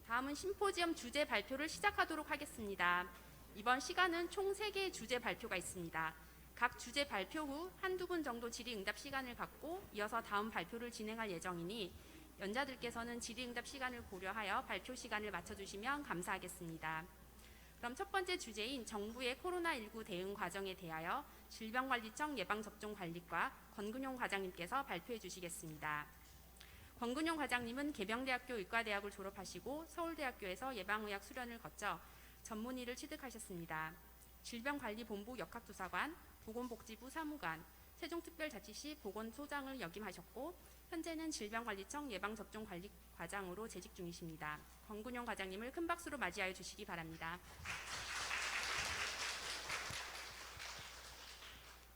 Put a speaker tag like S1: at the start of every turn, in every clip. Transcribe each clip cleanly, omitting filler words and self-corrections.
S1: 다음은 심포지엄 주제 발표를 시작하도록 하겠습니다. 이번 시간은 총 3개의 주제 발표가 있습니다. 각 주제 발표 후 한두 분 정도 질의응답 시간을 갖고 이어서 다음 발표를 진행할 예정이니 연자들께서는 질의응답 시간을 고려하여 발표 시간을 맞춰주시면 감사하겠습니다. 그럼 첫 번째 주제인 정부의 코로나19 대응 과정에 대하여 질병관리청 예방접종관리과 권근용 과장님께서 발표해 주시겠습니다. 권근용 과장님은 계명대학교 의과대학을 졸업하시고 서울대학교에서 예방의학 수련을 거쳐 전문의를 취득하셨습니다. 질병관리본부 역학조사관, 보건복지부 사무관, 세종특별자치시 보건소장을 역임하셨고 현재는 질병관리청 예방접종관리과장으로 재직 중이십니다. 권근용 과장님을 큰 박수로 맞이하여 주시기 바랍니다.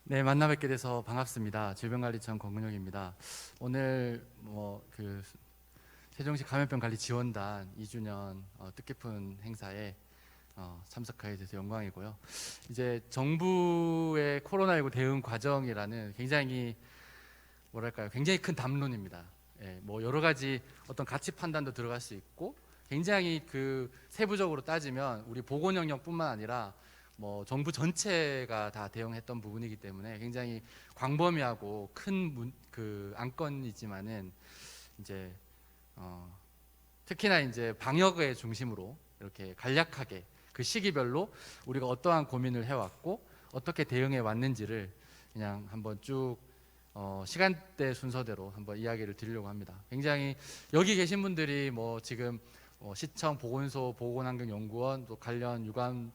S2: 네, 만나 뵙게 돼서 반갑습니다. 질병관리청 권근용입니다. 오늘 세종시 감염병관리지원단 2주년 뜻깊은 행사에 참석하게 돼서 영광이고요. 이제 정부의 코로나19 대응 과정이라는 굉장히 굉장히 큰 담론입니다. 여러 가지 어떤 가치 판단도 들어갈 수 있고 굉장히 세부적으로 따지면 우리 보건 영역뿐만 아니라 정부 전체가 다 대응했던 부분이기 때문에 굉장히 광범위하고 큰 안건이지만은 이제 특히나 이제 방역의 중심으로 이렇게 간략하게 그 시기별로 우리가 어떠한 고민을 해왔고 어떻게 대응해 왔는지를 그냥 한번 쭉 시간대 순서대로 한번 이야기를 드리려고 합니다. 굉장히 여기 계신 분들이 지금 시청, 보건소, 보건환경연구원 또 관련 유관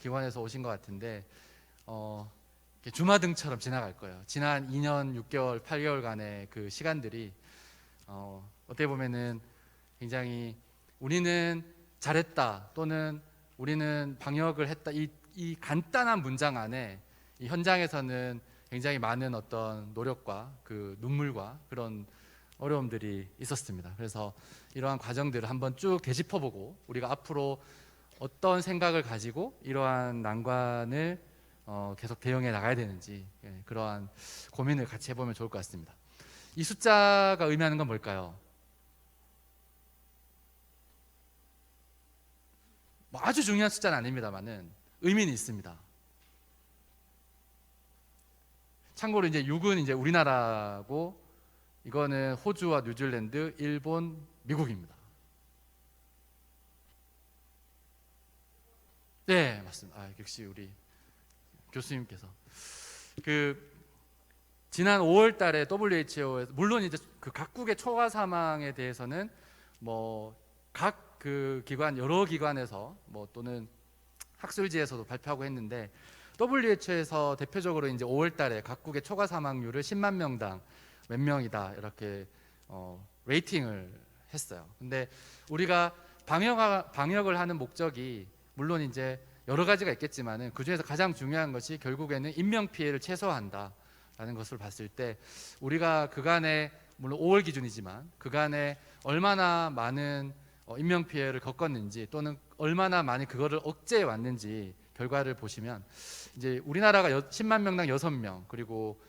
S2: 기관에서 오신 것 같은데 주마등처럼 지나갈 거예요. 지난 2년 6개월, 8개월간의 그 시간들이 어떻게 보면은 굉장히 우리는 잘했다 또는 우리는 방역을 했다 이 간단한 문장 안에 이 현장에서는 굉장히 많은 어떤 노력과 그 눈물과 그런 어려움들이 있었습니다. 그래서 이러한 과정들을 한번 쭉 되짚어보고 우리가 앞으로 어떤 생각을 가지고 이러한 난관을 계속 대응해 나가야 되는지 그러한 고민을 같이 해보면 좋을 것 같습니다. 이 숫자가 의미하는 건 뭘까요? 아주 중요한 숫자는 아닙니다만은 의미는 있습니다. 참고로 이제 6은 이제 우리나라고 이거는 호주와 뉴질랜드, 일본, 미국입니다. 네, 맞습니다. 역시 우리 교수님께서 지난 5월 달에 WHO에서 물론 이제 각국의 초과 사망에 대해서는 각 기관 여러 기관에서 또는 학술지에서도 발표하고 했는데 WHO에서 대표적으로 이제 5월 달에 각국의 초과 사망률을 10만 명당 몇 명이다 이렇게 레이팅을 했어요. 근데 우리가 방역을 하는 목적이 물론 이제 여러 가지가 있겠지만은 그 중에서 가장 중요한 것이 결국에는 인명 피해를 최소화한다라는 것을 봤을 때 우리가 그간에 물론 5월 기준이지만 그간에 얼마나 많은 인명 피해를 겪었는지 또는 얼마나 많이 그거를 억제해 왔는지 결과를 보시면 이제 우리나라가 10만 명당 6명 그리고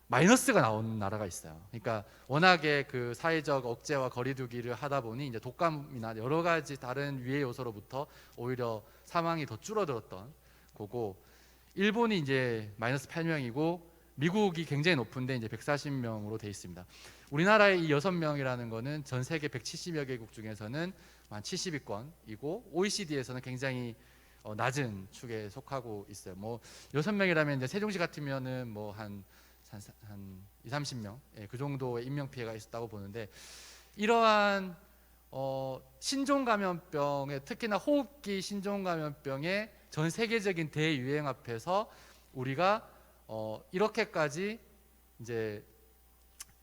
S2: 마이너스가 나온 나라가 있어요. 그러니까 워낙에 그 사회적 억제와 거리두기를 하다 보니 이제 독감이나 여러 가지 다른 위해 요소로부터 오히려 사망이 더 줄어들었던 거고 일본이 이제 마이너스 8명이고 미국이 굉장히 높은데 이제 140명으로 돼 있습니다. 우리나라의 이 6명이라는 거는 전 세계 170여 개국 중에서는 한 70위권이고 OECD에서는 굉장히 낮은 축에 속하고 있어요. 6명이라면 이제 세종시 같으면은 한 2, 30명 그 정도의 인명 피해가 있었다고 보는데 이러한 신종 감염병의 특히나 호흡기 신종 감염병의 전 세계적인 대유행 앞에서 우리가 이렇게까지 이제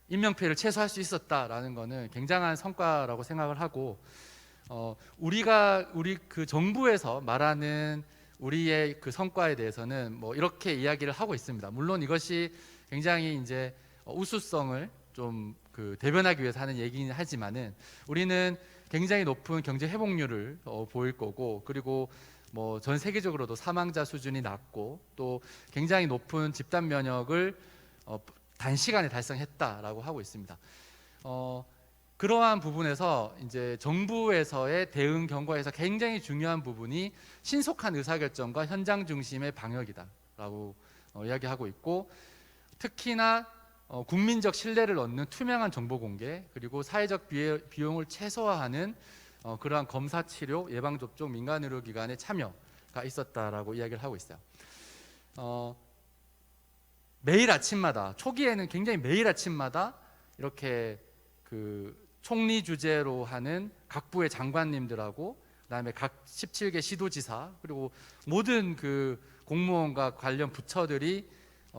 S2: 인명 피해를 최소화할 수 있었다라는 것은 굉장한 성과라고 생각을 하고 우리 그 정부에서 말하는 우리의 그 성과에 대해서는 이렇게 이야기를 하고 있습니다. 물론 이것이 굉장히 이제 우수성을 좀 대변하기 위해서 하는 얘기는 하지만은 우리는 굉장히 높은 경제 회복률을 보일 거고 그리고 전 세계적으로도 사망자 수준이 낮고 또 굉장히 높은 집단 면역을 단시간에 달성했다라고 하고 있습니다. 그러한 부분에서 이제 정부에서의 대응 경과에서 굉장히 중요한 부분이 신속한 의사결정과 현장 중심의 방역이다라고 이야기하고 있고, 특히나 국민적 신뢰를 얻는 투명한 정보 공개, 그리고 사회적 비용을 최소화하는 그러한 검사, 치료, 예방 접종, 민간 의료기관의 참여가 있었다라고 이야기를 하고 있어요. 매일 아침마다, 초기에는 굉장히 매일 아침마다 이렇게 그 총리 주재로 하는 각 부의 장관님들하고, 그다음에 각 17개 시도지사, 그리고 모든 그 공무원과 관련 부처들이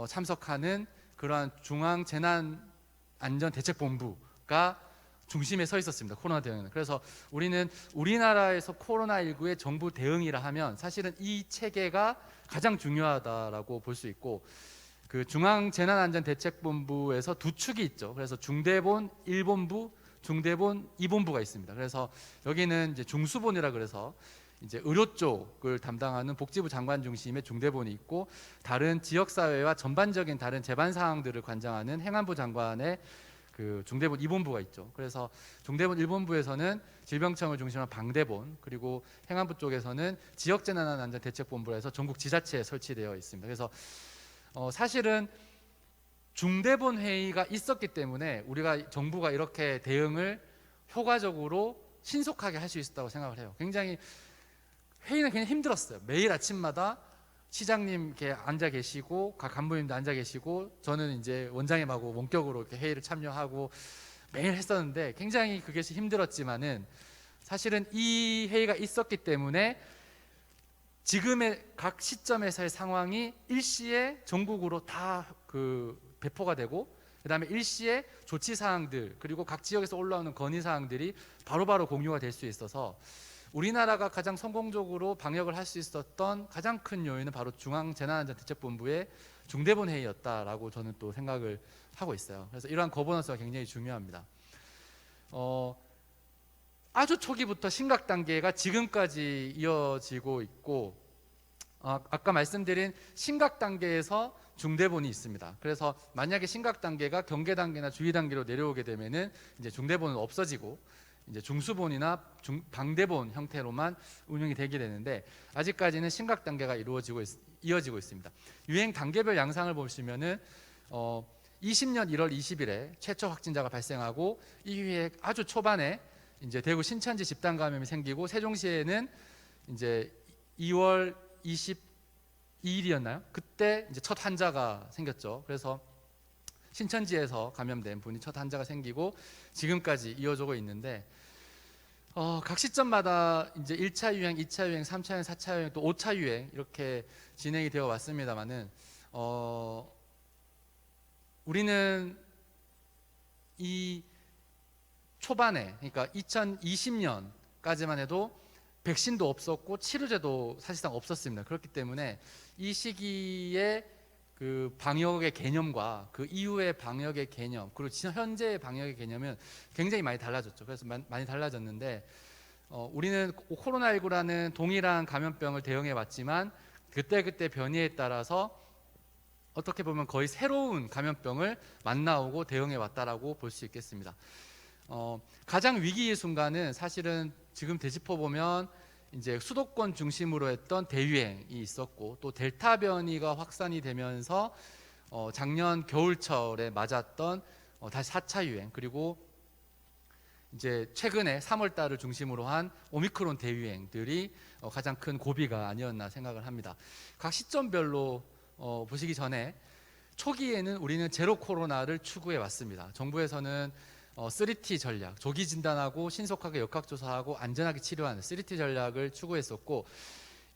S2: 참석하는 그러한 중앙재난안전대책본부가 중심에 서 있었습니다. 코로나 대응은. 그래서 우리는 우리나라에서 코로나19의 정부 대응이라 하면 사실은 이 체계가 가장 중요하다라고 볼 수 있고, 그 중앙재난안전대책본부에서 두 축이 있죠. 그래서 중대본 1본부, 중대본 2본부가 있습니다. 그래서 여기는 이제 중수본이라 그래서 이제 의료 쪽을 담당하는 복지부 장관 중심의 중대본이 있고, 다른 지역사회와 전반적인 다른 재반 사항들을 관장하는 행안부 장관의 그 중대본 2본부가 있죠. 그래서 중대본 1본부에서는 질병청을 중심으로 방대본, 그리고 행안부 쪽에서는 지역재난안전대책본부에서 전국 지자체에 설치되어 있습니다. 그래서 사실은 중대본 회의가 있었기 때문에 우리가 정부가 이렇게 대응을 효과적으로 신속하게 할 수 있었다고 생각을 해요. 굉장히 회의는 그냥 힘들었어요. 매일 아침마다 시장님 이렇게 앉아 계시고, 각 간부님도 앉아 계시고, 저는 이제 원장님하고 원격으로 이렇게 회의를 참여하고 매일 했었는데, 굉장히 그게 힘들었지만은 사실은 이 회의가 있었기 때문에 지금의 각 시점에서의 상황이 일시에 전국으로 다 그 배포가 되고, 그다음에 일시에 조치 사항들, 그리고 각 지역에서 올라오는 건의 사항들이 바로바로 공유가 될 수 있어서 우리나라가 가장 성공적으로 방역을 할 수 있었던 가장 큰 요인은 바로 중앙재난안전대책본부의 중대본 회의였다라고 저는 또 생각을 하고 있어요. 그래서 이러한 거버넌스가 굉장히 중요합니다. 아주 초기부터 심각 단계가 지금까지 이어지고 있고, 아까 말씀드린 심각 단계에서 중대본이 있습니다. 그래서 만약에 심각 단계가 경계 단계나 주의 단계로 내려오게 되면은 이제 중대본은 없어지고 이제 중수본이나 방대본 형태로만 운영이 되게 되는데, 아직까지는 심각 단계가 이어지고 있습니다. 유행 단계별 양상을 보시면은 20년 1월 20일에 최초 확진자가 발생하고, 이후에 아주 초반에 이제 대구 신천지 집단 감염이 생기고, 세종시에는 이제 2월 22일이었나요? 그때 이제 첫 환자가 생겼죠. 그래서 신천지에서 감염된 분이 첫 환자가 생기고 지금까지 이어지고 있는데, 각 시점마다 이제 1차 유행, 2차 유행, 3차 유행, 4차 유행, 또 5차 유행 이렇게 진행이 되어 왔습니다만은 우리는 이 초반에, 그러니까 2020년까지만 해도 백신도 없었고 치료제도 사실상 없었습니다. 그렇기 때문에 이 시기에 그 방역의 개념과 그 이후의 방역의 개념, 그리고 현재의 방역의 개념은 굉장히 많이 달라졌죠. 그래서 많이 달라졌는데, 우리는 코로나19라는 동일한 감염병을 대응해 왔지만 그때 변이에 따라서 어떻게 보면 거의 새로운 감염병을 만나오고 대응해 왔다라고 볼 수 있겠습니다. 가장 위기의 순간은 사실은 지금 되짚어 보면 이제 수도권 중심으로 했던 대유행이 있었고, 또 델타 변이가 확산이 되면서 작년 겨울철에 맞았던 다시 4차 유행, 그리고 이제 최근에 3월 달을 중심으로 한 오미크론 대유행들이 가장 큰 고비가 아니었나 생각을 합니다. 각 시점별로 보시기 전에 초기에는 우리는 제로 코로나를 추구해 왔습니다. 정부에서는 3T 전략, 조기 진단하고 신속하게 역학조사하고 안전하게 치료하는 3T 전략을 추구했었고,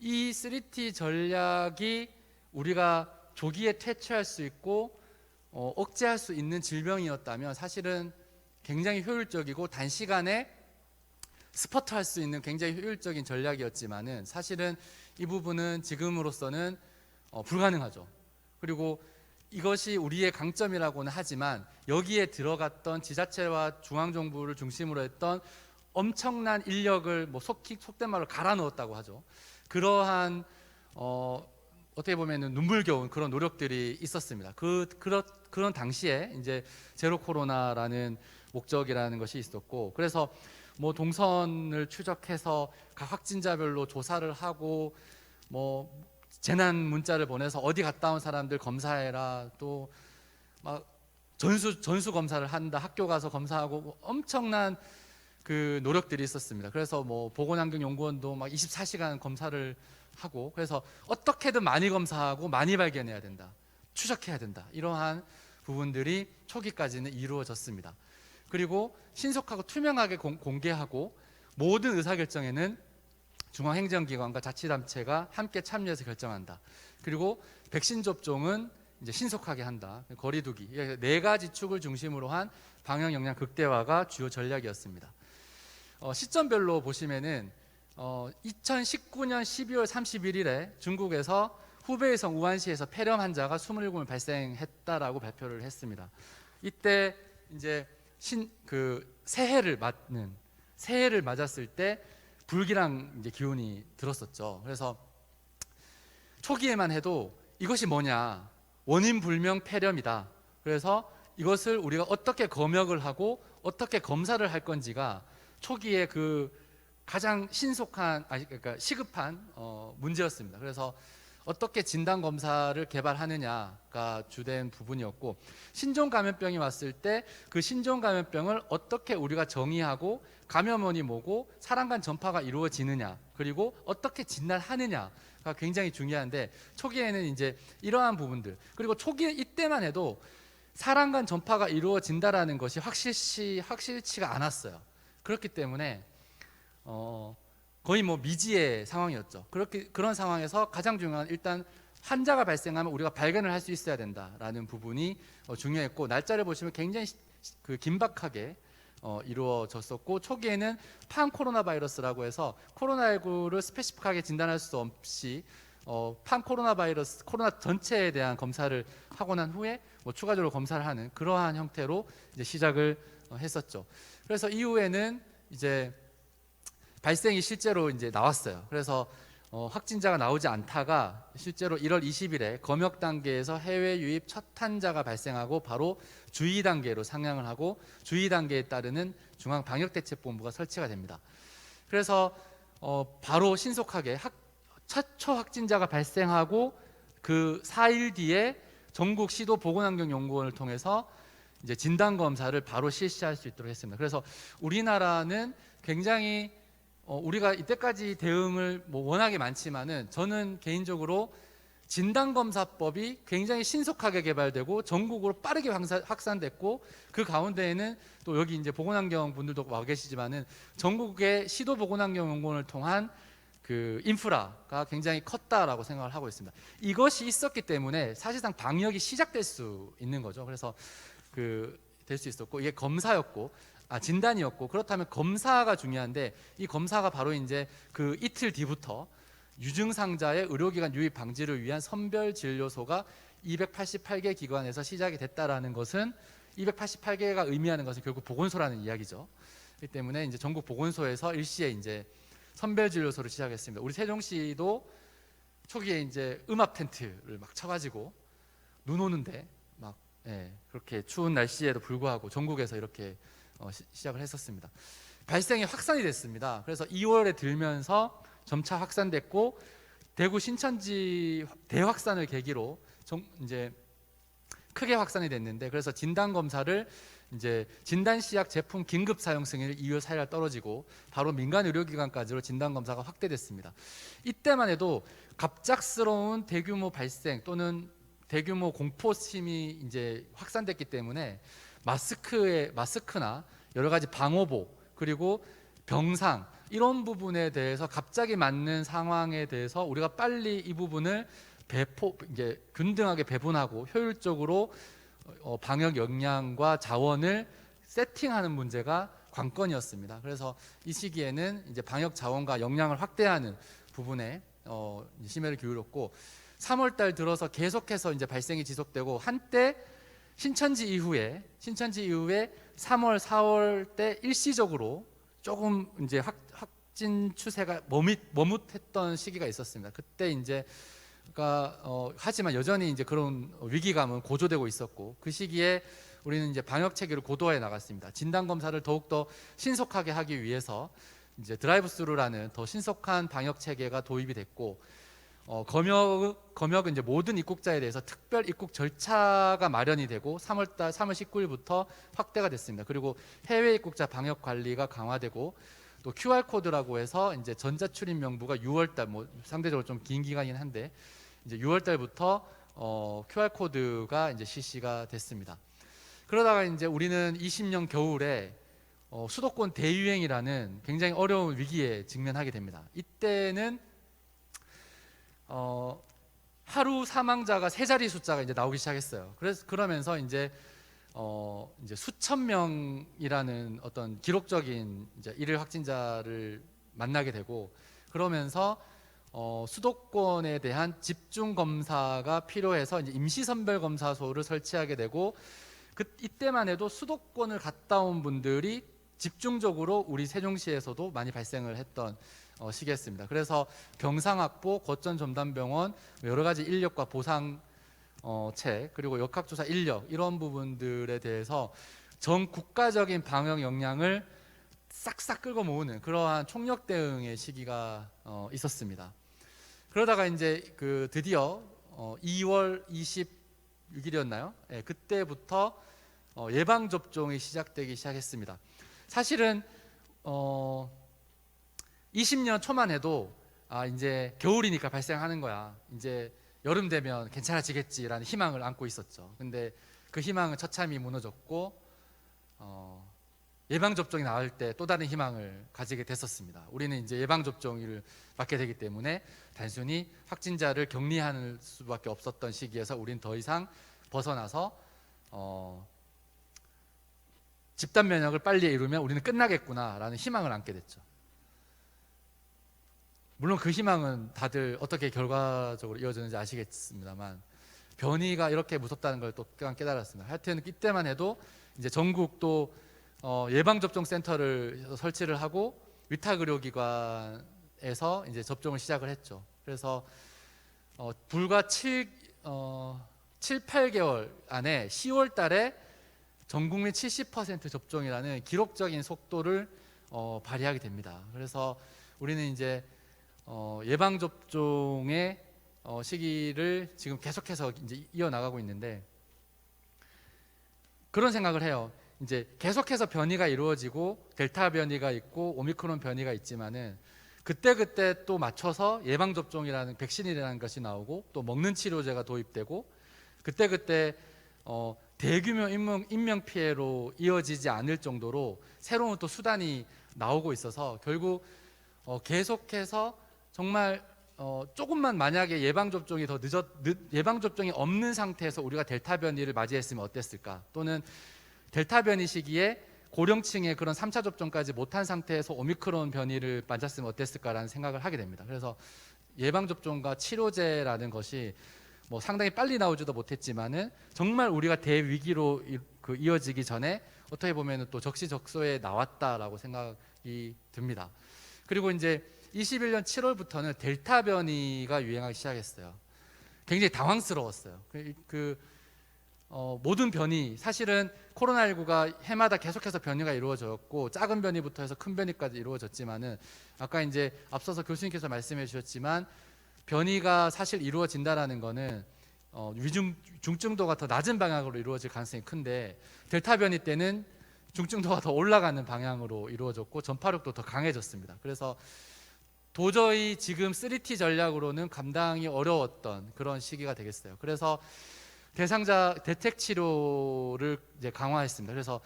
S2: 이 3T 전략이 우리가 조기에 퇴치할 수 있고 억제할 수 있는 질병이었다면 사실은 굉장히 효율적이고 단시간에 스퍼트할 수 있는 굉장히 효율적인 전략이었지만은, 사실은 이 부분은 지금으로서는 불가능하죠. 그리고 이것이 우리의 강점이라고는 하지만 여기에 들어갔던 지자체와 중앙정부를 중심으로 했던 엄청난 인력을 속된 말로 갈아 넣었다고 하죠. 그러한 어떻게 보면 눈물겨운 그런 노력들이 있었습니다. 그런 당시에 이제 제로 코로나라는 목적이라는 것이 있었고, 그래서 뭐 동선을 추적해서 각 확진자별로 조사를 하고 뭐 재난 문자를 보내서 어디 갔다 온 사람들 검사해라, 또 막 전수 검사를 한다, 학교 가서 검사하고, 뭐 엄청난 그 노력들이 있었습니다. 그래서 뭐 보건환경연구원도 막 24시간 검사를 하고, 그래서 어떻게든 많이 검사하고 많이 발견해야 된다, 추적해야 된다, 이러한 부분들이 초기까지는 이루어졌습니다. 그리고 신속하고 투명하게 공개하고 모든 의사결정에는 중앙행정기관과 자치단체가 함께 참여해서 결정한다. 그리고 백신 접종은 이제 신속하게 한다. 거리두기, 네 가지 축을 중심으로 한 방역 역량 극대화가 주요 전략이었습니다. 시점별로 보시면은 2019년 12월 31일에 중국에서 후베이성 우한시에서 폐렴 환자가 27명 발생했다라고 발표를 했습니다. 이때 이제 새해를 맞았을 때 불길한 이제 기운이 들었었죠. 그래서 초기에만 해도 이것이 뭐냐, 원인 불명 폐렴이다. 그래서 이것을 우리가 어떻게 검역을 하고 어떻게 검사를 할 건지가 초기에 그 가장 그러니까 시급한 문제였습니다. 그래서 어떻게 진단 검사를 개발하느냐가 주된 부분이었고, 신종 감염병이 왔을 때 그 신종 감염병을 어떻게 우리가 정의하고 감염원이 뭐고 사람 간 전파가 이루어지느냐, 그리고 어떻게 진단하느냐가 굉장히 중요한데, 초기에는 이제 이러한 부분들, 그리고 초기에 이때만 해도 사람 간 전파가 이루어진다라는 것이 확실치가 않았어요. 그렇기 때문에 거의 뭐 미지의 상황이었죠. 그런 상황에서 가장 중요한, 일단 환자가 발생하면 우리가 발견을 할 수 있어야 된다라는 부분이 중요했고, 날짜를 보시면 굉장히 긴박하게 이루어졌었고, 초기에는 판 코로나 바이러스라고 해서 코로나19를 스페시픽하게 진단할 수 없이 판 코로나 바이러스, 코로나 전체에 대한 검사를 하고 난 후에 뭐 추가적으로 검사를 하는 그러한 형태로 이제 시작을 했었죠. 그래서 이후에는 이제 발생이 실제로 이제 나왔어요. 그래서 확진자가 나오지 않다가 실제로 1월 20일에 검역 단계에서 해외 유입 첫 환자가 발생하고 바로 주의 단계로 상향을 하고, 주의 단계에 따르는 중앙방역대책본부가 설치가 됩니다. 그래서 바로 신속하게 최초 확진자가 발생하고 그 4일 뒤에 전국 시도 보건환경연구원을 통해서 이제 진단 검사를 바로 실시할 수 있도록 했습니다. 그래서 우리나라는 굉장히 우리가 이때까지 대응을 뭐 워낙에 많지만은, 저는 개인적으로 진단검사법이 굉장히 신속하게 개발되고 전국으로 빠르게 확산됐고, 그 가운데에는 또 여기 이제 보건환경 분들도 와 계시지만은 전국의 시도보건환경연구원을 통한 그 인프라가 굉장히 컸다라고 생각을 하고 있습니다. 이것이 있었기 때문에 사실상 방역이 시작될 수 있는 거죠. 그래서 될 수 있었고, 이게 진단이었고, 그렇다면 검사가 중요한데, 이 검사가 바로 이제 그 이틀 뒤부터 유증상자의 의료기관 유입 방지를 위한 선별진료소가 288개 기관에서 시작이 됐다라는 것은, 288개가 의미하는 것은 결국 보건소라는 이야기죠. 그렇기 때문에 이제 전국 보건소에서 일시에 이제 선별진료소를 시작했습니다. 우리 세종시도 초기에 이제 음압 텐트를 막 쳐가지고 눈 오는데 막 그렇게 추운 날씨에도 불구하고 전국에서 이렇게 시작을 했었습니다. 발생이 확산이 됐습니다. 그래서 2월에 들면서 점차 확산됐고, 대구 신천지 대확산을 계기로 이제 크게 확산이 됐는데, 그래서 진단 검사를 이제 진단시약 제품 긴급 사용 승인을 2월 4일 떨어지고 바로 민간 의료기관까지로 진단 검사가 확대됐습니다. 이때만 해도 갑작스러운 대규모 발생 또는 대규모 공포심이 이제 확산됐기 때문에 마스크나 여러 가지 방호복, 그리고 병상, 이런 부분에 대해서 갑자기 맞는 상황에 대해서 우리가 빨리 이 부분을 이제 균등하게 배분하고 효율적으로 방역 역량과 자원을 세팅하는 문제가 관건이었습니다. 그래서 이 시기에는 이제 방역 자원과 역량을 확대하는 부분에 심혈을 기울였고, 3월달 들어서 계속해서 이제 발생이 지속되고, 한때 신천지 이후에 3월, 4월 때 일시적으로 조금 이제 확진 추세가 머뭇했던 시기가 있었습니다. 그때 이제 하지만 여전히 이제 그런 위기감은 고조되고 있었고, 그 시기에 우리는 이제 방역 체계를 고도화해 나갔습니다. 진단 검사를 더욱더 신속하게 하기 위해서 이제 드라이브스루라는 더 신속한 방역 체계가 도입이 됐고, 검역은 이제 모든 입국자에 대해서 특별 입국 절차가 마련이 되고 3월 19일부터 확대가 됐습니다. 그리고 해외 입국자 방역 관리가 강화되고, 또 QR 코드라고 해서 이제 전자 출입 명부가 6월달, 뭐 상대적으로 좀 긴 기간이긴 한데 이제 6월달부터 QR 코드가 이제 실시가 됐습니다. 그러다가 이제 우리는 20년 겨울에 수도권 대유행이라는 굉장히 어려운 위기에 직면하게 됩니다. 이때는 하루 사망자가 세 자리 숫자가 이제 나오기 시작했어요. 그러면서 이제 수천 명이라는 어떤 기록적인 이제 일일 확진자를 만나게 되고, 그러면서 수도권에 대한 집중 검사가 필요해서 이제 임시 선별 검사소를 설치하게 되고, 이때만 해도 수도권을 갔다 온 분들이 집중적으로 우리 세종시에서도 많이 발생을 했던 시기였습니다. 그래서 병상 확보, 거점 전담병원, 여러 가지 인력과 보상 그리고 역학조사 인력, 이런 부분들에 대해서 전 국가적인 방역 역량을 싹싹 끌고 모으는 그러한 총력 대응의 시기가 있었습니다. 그러다가 이제 드디어 2월 26일이었나요? 네, 그때부터 예방 접종이 시작되기 시작했습니다. 사실은 20년 초만 해도 이제 겨울이니까 발생하는 거야, 이제 여름 되면 괜찮아지겠지라는 희망을 안고 있었죠. 근데 그 희망은 처참히 무너졌고, 예방접종이 나올 때 또 다른 희망을 가지게 됐었습니다. 우리는 이제 예방접종을 맞게 되기 때문에 단순히 확진자를 격리하는 수밖에 없었던 시기에서 우리는 더 이상 벗어나서 집단 면역을 빨리 이루면 우리는 끝나겠구나라는 희망을 안게 됐죠. 물론 그 희망은 다들 어떻게 결과적으로 이어졌는지 아시겠습니다만, 변이가 이렇게 무섭다는 걸 또 깨달았습니다. 하여튼 이때만 해도 이제 전국도 예방접종 센터를 설치를 하고 위탁 의료기관에서 이제 접종을 시작을 했죠. 그래서 불과 7, 8개월 안에 10월 달에 전 국민 70% 접종이라는 기록적인 속도를 발휘하게 됩니다. 그래서 우리는 이제 예방 접종의 시기를 지금 계속해서 이제 이어나가고 있는데, 그런 생각을 해요. 이제 계속해서 변이가 이루어지고 델타 변이가 있고 오미크론 변이가 있지만은 그때 또 맞춰서 예방 접종이라는 백신이라는 것이 나오고, 또 먹는 치료제가 도입되고, 그때 대규모 인명 피해로 이어지지 않을 정도로 새로운 또 수단이 나오고 있어서, 결국 계속해서 정말 조금만 만약에 예방 접종이 예방 접종이 없는 상태에서 우리가 델타 변이를 맞이했으면 어땠을까, 또는 델타 변이 시기에 고령층의 그런 3차 접종까지 못한 상태에서 오미크론 변이를 맞았으면 어땠을까라는 생각을 하게 됩니다. 그래서 예방 접종과 치료제라는 것이 뭐 상당히 빨리 나오지도 못했지만은 정말 우리가 대위기로 이어지기 전에 어떻게 보면 또 적시적소에 나왔다라고 생각이 듭니다. 그리고 이제 21년 7월부터는 델타 변이가 유행하기 시작했어요. 굉장히 당황스러웠어요. 모든 변이, 사실은 코로나19가 해마다 계속해서 변이가 이루어졌고, 작은 변이부터 해서 큰 변이까지 이루어졌지만은, 아까 이제 앞서서 교수님께서 말씀해 주셨지만 변이가 사실 이루어진다라는 거는 중증도가 더 낮은 방향으로 이루어질 가능성이 큰데, 델타 변이 때는 중증도가 더 올라가는 방향으로 이루어졌고 전파력도 더 강해졌습니다. 그래서 도저히 지금 3T 전략으로는 감당이 어려웠던 그런 시기가 되겠어요. 그래서 대상자 대택 치료를 이제 강화했습니다. 그래서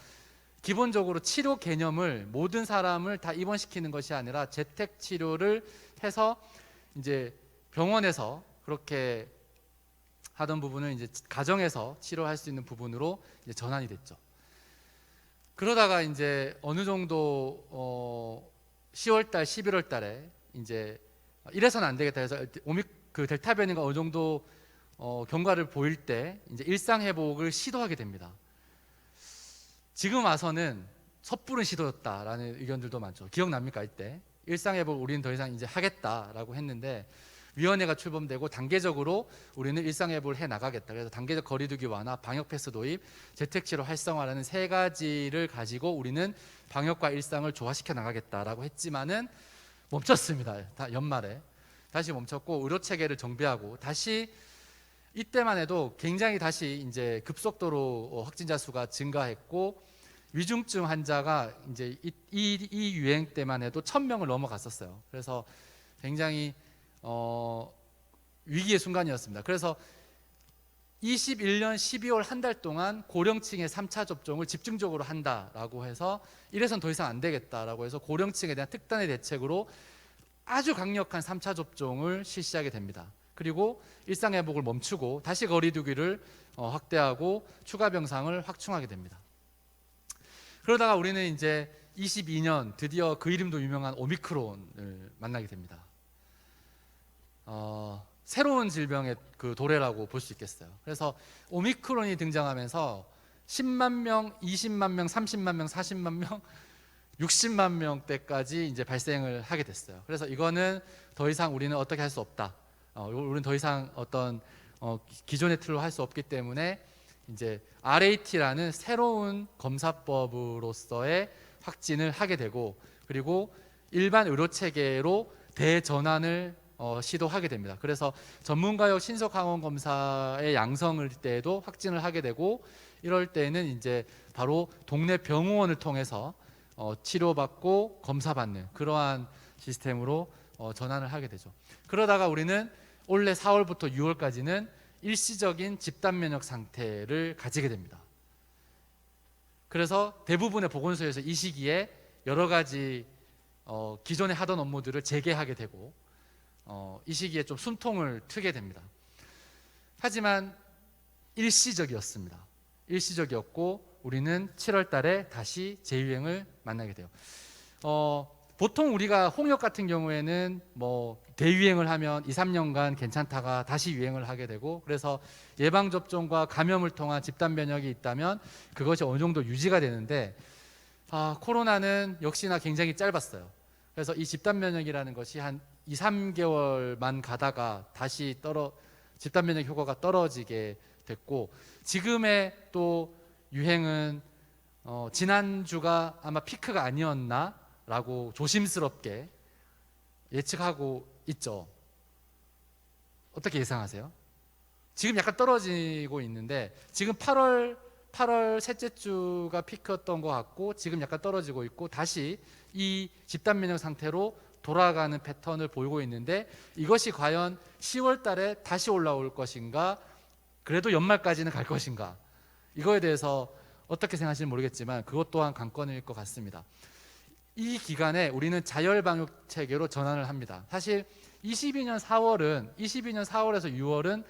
S2: 기본적으로 치료 개념을 모든 사람을 다 입원시키는 것이 아니라 재택 치료를 해서 이제 병원에서 그렇게 하던 부분을 이제 가정에서 치료할 수 있는 부분으로 이제 전환이 됐죠. 그러다가 이제 어느 정도 10월달, 11월달에 이제 이래서는 안 되겠다 해서 델타 변이가 어느 정도 경과를 보일 때 이제 일상 회복을 시도하게 됩니다. 지금 와서는 섣부른 시도였다라는 의견들도 많죠. 기억납니까? 이때 일상 회복 우리는 더 이상 이제 하겠다라고 했는데, 위원회가 출범되고 단계적으로 우리는 일상회복을 해 나가겠다. 그래서 단계적 거리두기 완화, 방역 패스 도입, 재택치료 활성화라는 세 가지를 가지고 우리는 방역과 일상을 조화시켜 나가겠다라고 했지만은 멈췄습니다. 연말에 다시 멈췄고 의료 체계를 정비하고 다시 이때만 해도 굉장히 다시 이제 급속도로 확진자 수가 증가했고 위중증 환자가 이제 이 유행 때만 해도 1,000명을 넘어갔었어요. 그래서 굉장히 위기의 순간이었습니다. 그래서 21년 12월 한 달 동안 고령층의 3차 접종을 집중적으로 한다라고 해서 이래선 더 이상 안 되겠다라고 해서 고령층에 대한 특단의 대책으로 아주 강력한 3차 접종을 실시하게 됩니다. 그리고 일상회복을 멈추고 다시 거리두기를 확대하고 추가 병상을 확충하게 됩니다. 그러다가 우리는 이제 22년 드디어 그 이름도 유명한 오미크론을 만나게 됩니다. 새로운 질병의 그 도래라고 볼 수 있겠어요. 그래서 오미크론이 등장하면서 10만 명, 20만 명, 30만 명, 40만 명, 60만 명대까지 이제 발생을 하게 됐어요. 그래서 이거는 더 이상 우리는 어떻게 할 수 없다. 우리는 더 이상 어떤 기존의 틀로 할 수 없기 때문에 이제 RAT라는 새로운 검사법으로서의 확진을 하게 되고 그리고 일반 의료 체계로 대전환을 시도하게 됩니다. 그래서 전문가용 신속 항원 검사의 양성을 때에도 확진을 하게 되고 이럴 때는 이제 바로 동네 병원을 통해서 치료받고 검사받는 그러한 시스템으로 전환을 하게 되죠. 그러다가 우리는 올해 4월부터 6월까지는 일시적인 집단 면역 상태를 가지게 됩니다. 그래서 대부분의 보건소에서 이 시기에 여러 가지 기존에 하던 업무들을 재개하게 되고 이 시기에 좀 숨통을 트게 됩니다. 하지만 일시적이었습니다. 일시적이었고 우리는 7월 달에 다시 재유행을 만나게 돼요. 보통 우리가 홍역 같은 경우에는 뭐 대유행을 하면 2, 3년간 괜찮다가 다시 유행을 하게 되고 그래서 예방접종과 감염을 통한 집단 면역이 있다면 그것이 어느 정도 유지가 되는데 코로나는 역시나 굉장히 짧았어요. 그래서 이 집단 면역이라는 것이 한 2, 3개월만 가다가 다시 집단 면역 효과가 떨어지게 됐고 지금의 또 유행은 지난주가 아마 피크가 아니었나라고 조심스럽게 예측하고 있죠. 어떻게 예상하세요? 지금 약간 떨어지고 있는데 지금 8월 셋째 주가 피크였던 것 같고 지금 약간 떨어지고 있고 다시 이 집단 면역 상태로 돌아가는 패턴을 보이고 있는데 이것이 과연 10월 달에 다시 올라올 것인가 그래도 연말까지는 갈 것인가 이거에 대해서 어떻게 생각하시는지 모르겠지만 그것 또한 관건일 것 같습니다. 이 기간에 우리는 자율 방역 체계로 전환을 합니다. 사실 22년 4월에서 6월은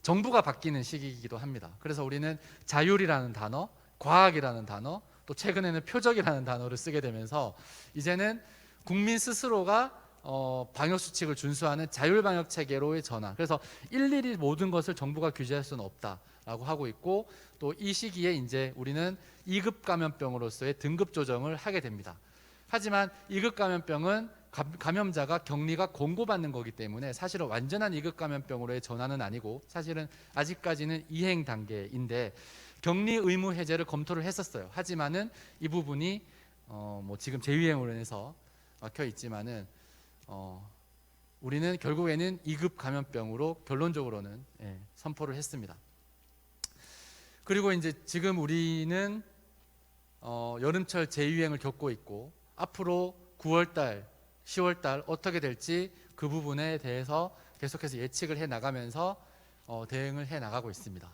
S2: 정부가 바뀌는 시기이기도 합니다. 그래서 우리는 자율이라는 단어, 과학이라는 단어, 또 최근에는 표적이라는 단어를 쓰게 되면서 이제는 국민 스스로가 방역 수칙을 준수하는 자율 방역 체계로의 전환. 그래서 일일이 모든 것을 정부가 규제할 수는 없다라고 하고 있고 또 이 시기에 이제 우리는 2급 감염병으로서의 등급 조정을 하게 됩니다. 하지만 2급 감염병은 감염자가 격리가 권고받는 거기 때문에 사실은 완전한 2급 감염병으로의 전환은 아니고 사실은 아직까지는 이행 단계인데 격리 의무 해제를 검토를 했었어요. 하지만은 이 부분이 뭐 지금 재유행으로 인해서 막혀 있지만은 우리는 결국에는 2급 감염병으로 결론적으로는 선포를 했습니다. 그리고 이제 지금 우리는 여름철 재유행을 겪고 있고 앞으로 9월달, 10월달 어떻게 될지 그 부분에 대해서 계속해서 예측을 해 나가면서 대응을 해 나가고 있습니다.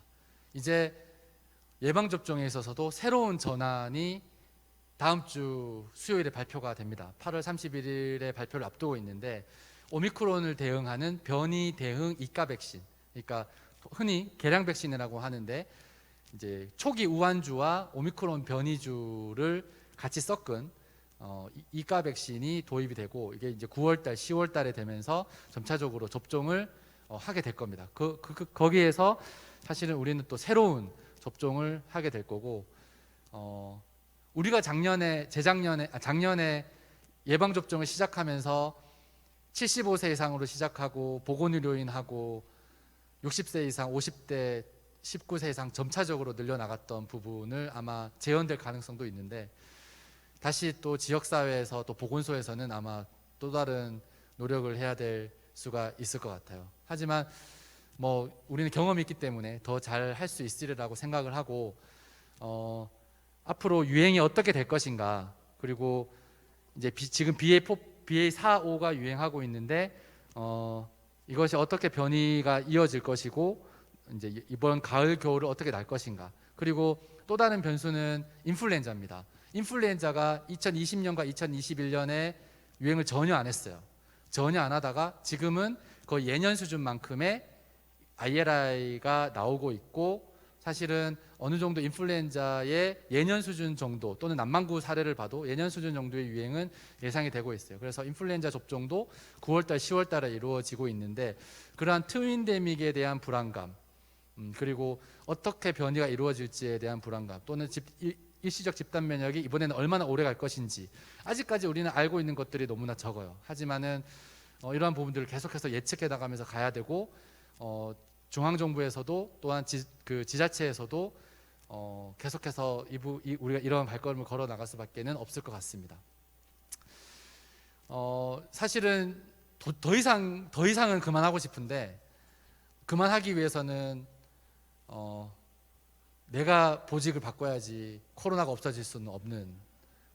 S2: 이제 예방접종에 있어서도 새로운 전환이 다음 주 수요일에 발표가 됩니다. 8월 31일에 발표를 앞두고 있는데 오미크론을 대응하는 변이 대응 이가 백신, 그러니까 흔히 개량 백신이라고 하는데 이제 초기 우한주와 오미크론 변이주를 같이 섞은 이가 백신이 도입이 되고 이게 이제 9월달, 10월달에 되면서 점차적으로 접종을 하게 될 겁니다. 거기에서 사실은 우리는 또 새로운 접종을 하게 될 거고 우리가 작년에 예방 접종을 시작하면서 75세 이상으로 시작하고 보건의료인하고 60세 이상, 50대, 19세 이상 점차적으로 늘려나갔던 부분을 아마 재현될 가능성도 있는데, 다시 또 지역사회에서 또 보건소에서는 아마 또 다른 노력을 해야 될 수가 있을 것 같아요. 하지만 뭐 우리는 경험이 있기 때문에 더 잘 할 수 있으리라고 생각을 하고, 앞으로 유행이 어떻게 될 것인가, 그리고 이제 지금 BA4, 5가 유행하고 있는데 이것이 어떻게 변이가 이어질 것이고, 이제 이번 가을 겨울을 어떻게 날 것인가. 그리고 또 다른 변수는 인플루엔자입니다. 인플루엔자가 2020년과 2021년에 유행을 전혀 안 했어요. 전혀 안 하다가 지금은 거의 예년 수준만큼의 ILI가 나오고 있고, 사실은 어느 정도 인플루엔자의 예년 수준 정도 또는 남반구 사례를 봐도 예년 수준 정도의 유행은 예상이 되고 있어요. 그래서 인플루엔자 접종도 9월달, 10월달에 이루어지고 있는데, 그러한 트윈데믹에 대한 불안감, 그리고 어떻게 변이가 이루어질지에 대한 불안감, 또는 일시적 집단 면역이 이번에는 얼마나 오래 갈 것인지, 아직까지 우리는 알고 있는 것들이 너무나 적어요. 하지만은 이러한 부분들을 계속해서 예측해 나가면서 가야 되고, 중앙정부에서도 또한 지자체에서도 계속해서 우리가 이런 발걸음을 걸어 나갈 수밖에는 없을 것 같습니다. 사실은 더 이상은 그만하고 싶은데, 그만하기 위해서는 내가 보직을 바꿔야지 코로나가 없어질 수는 없는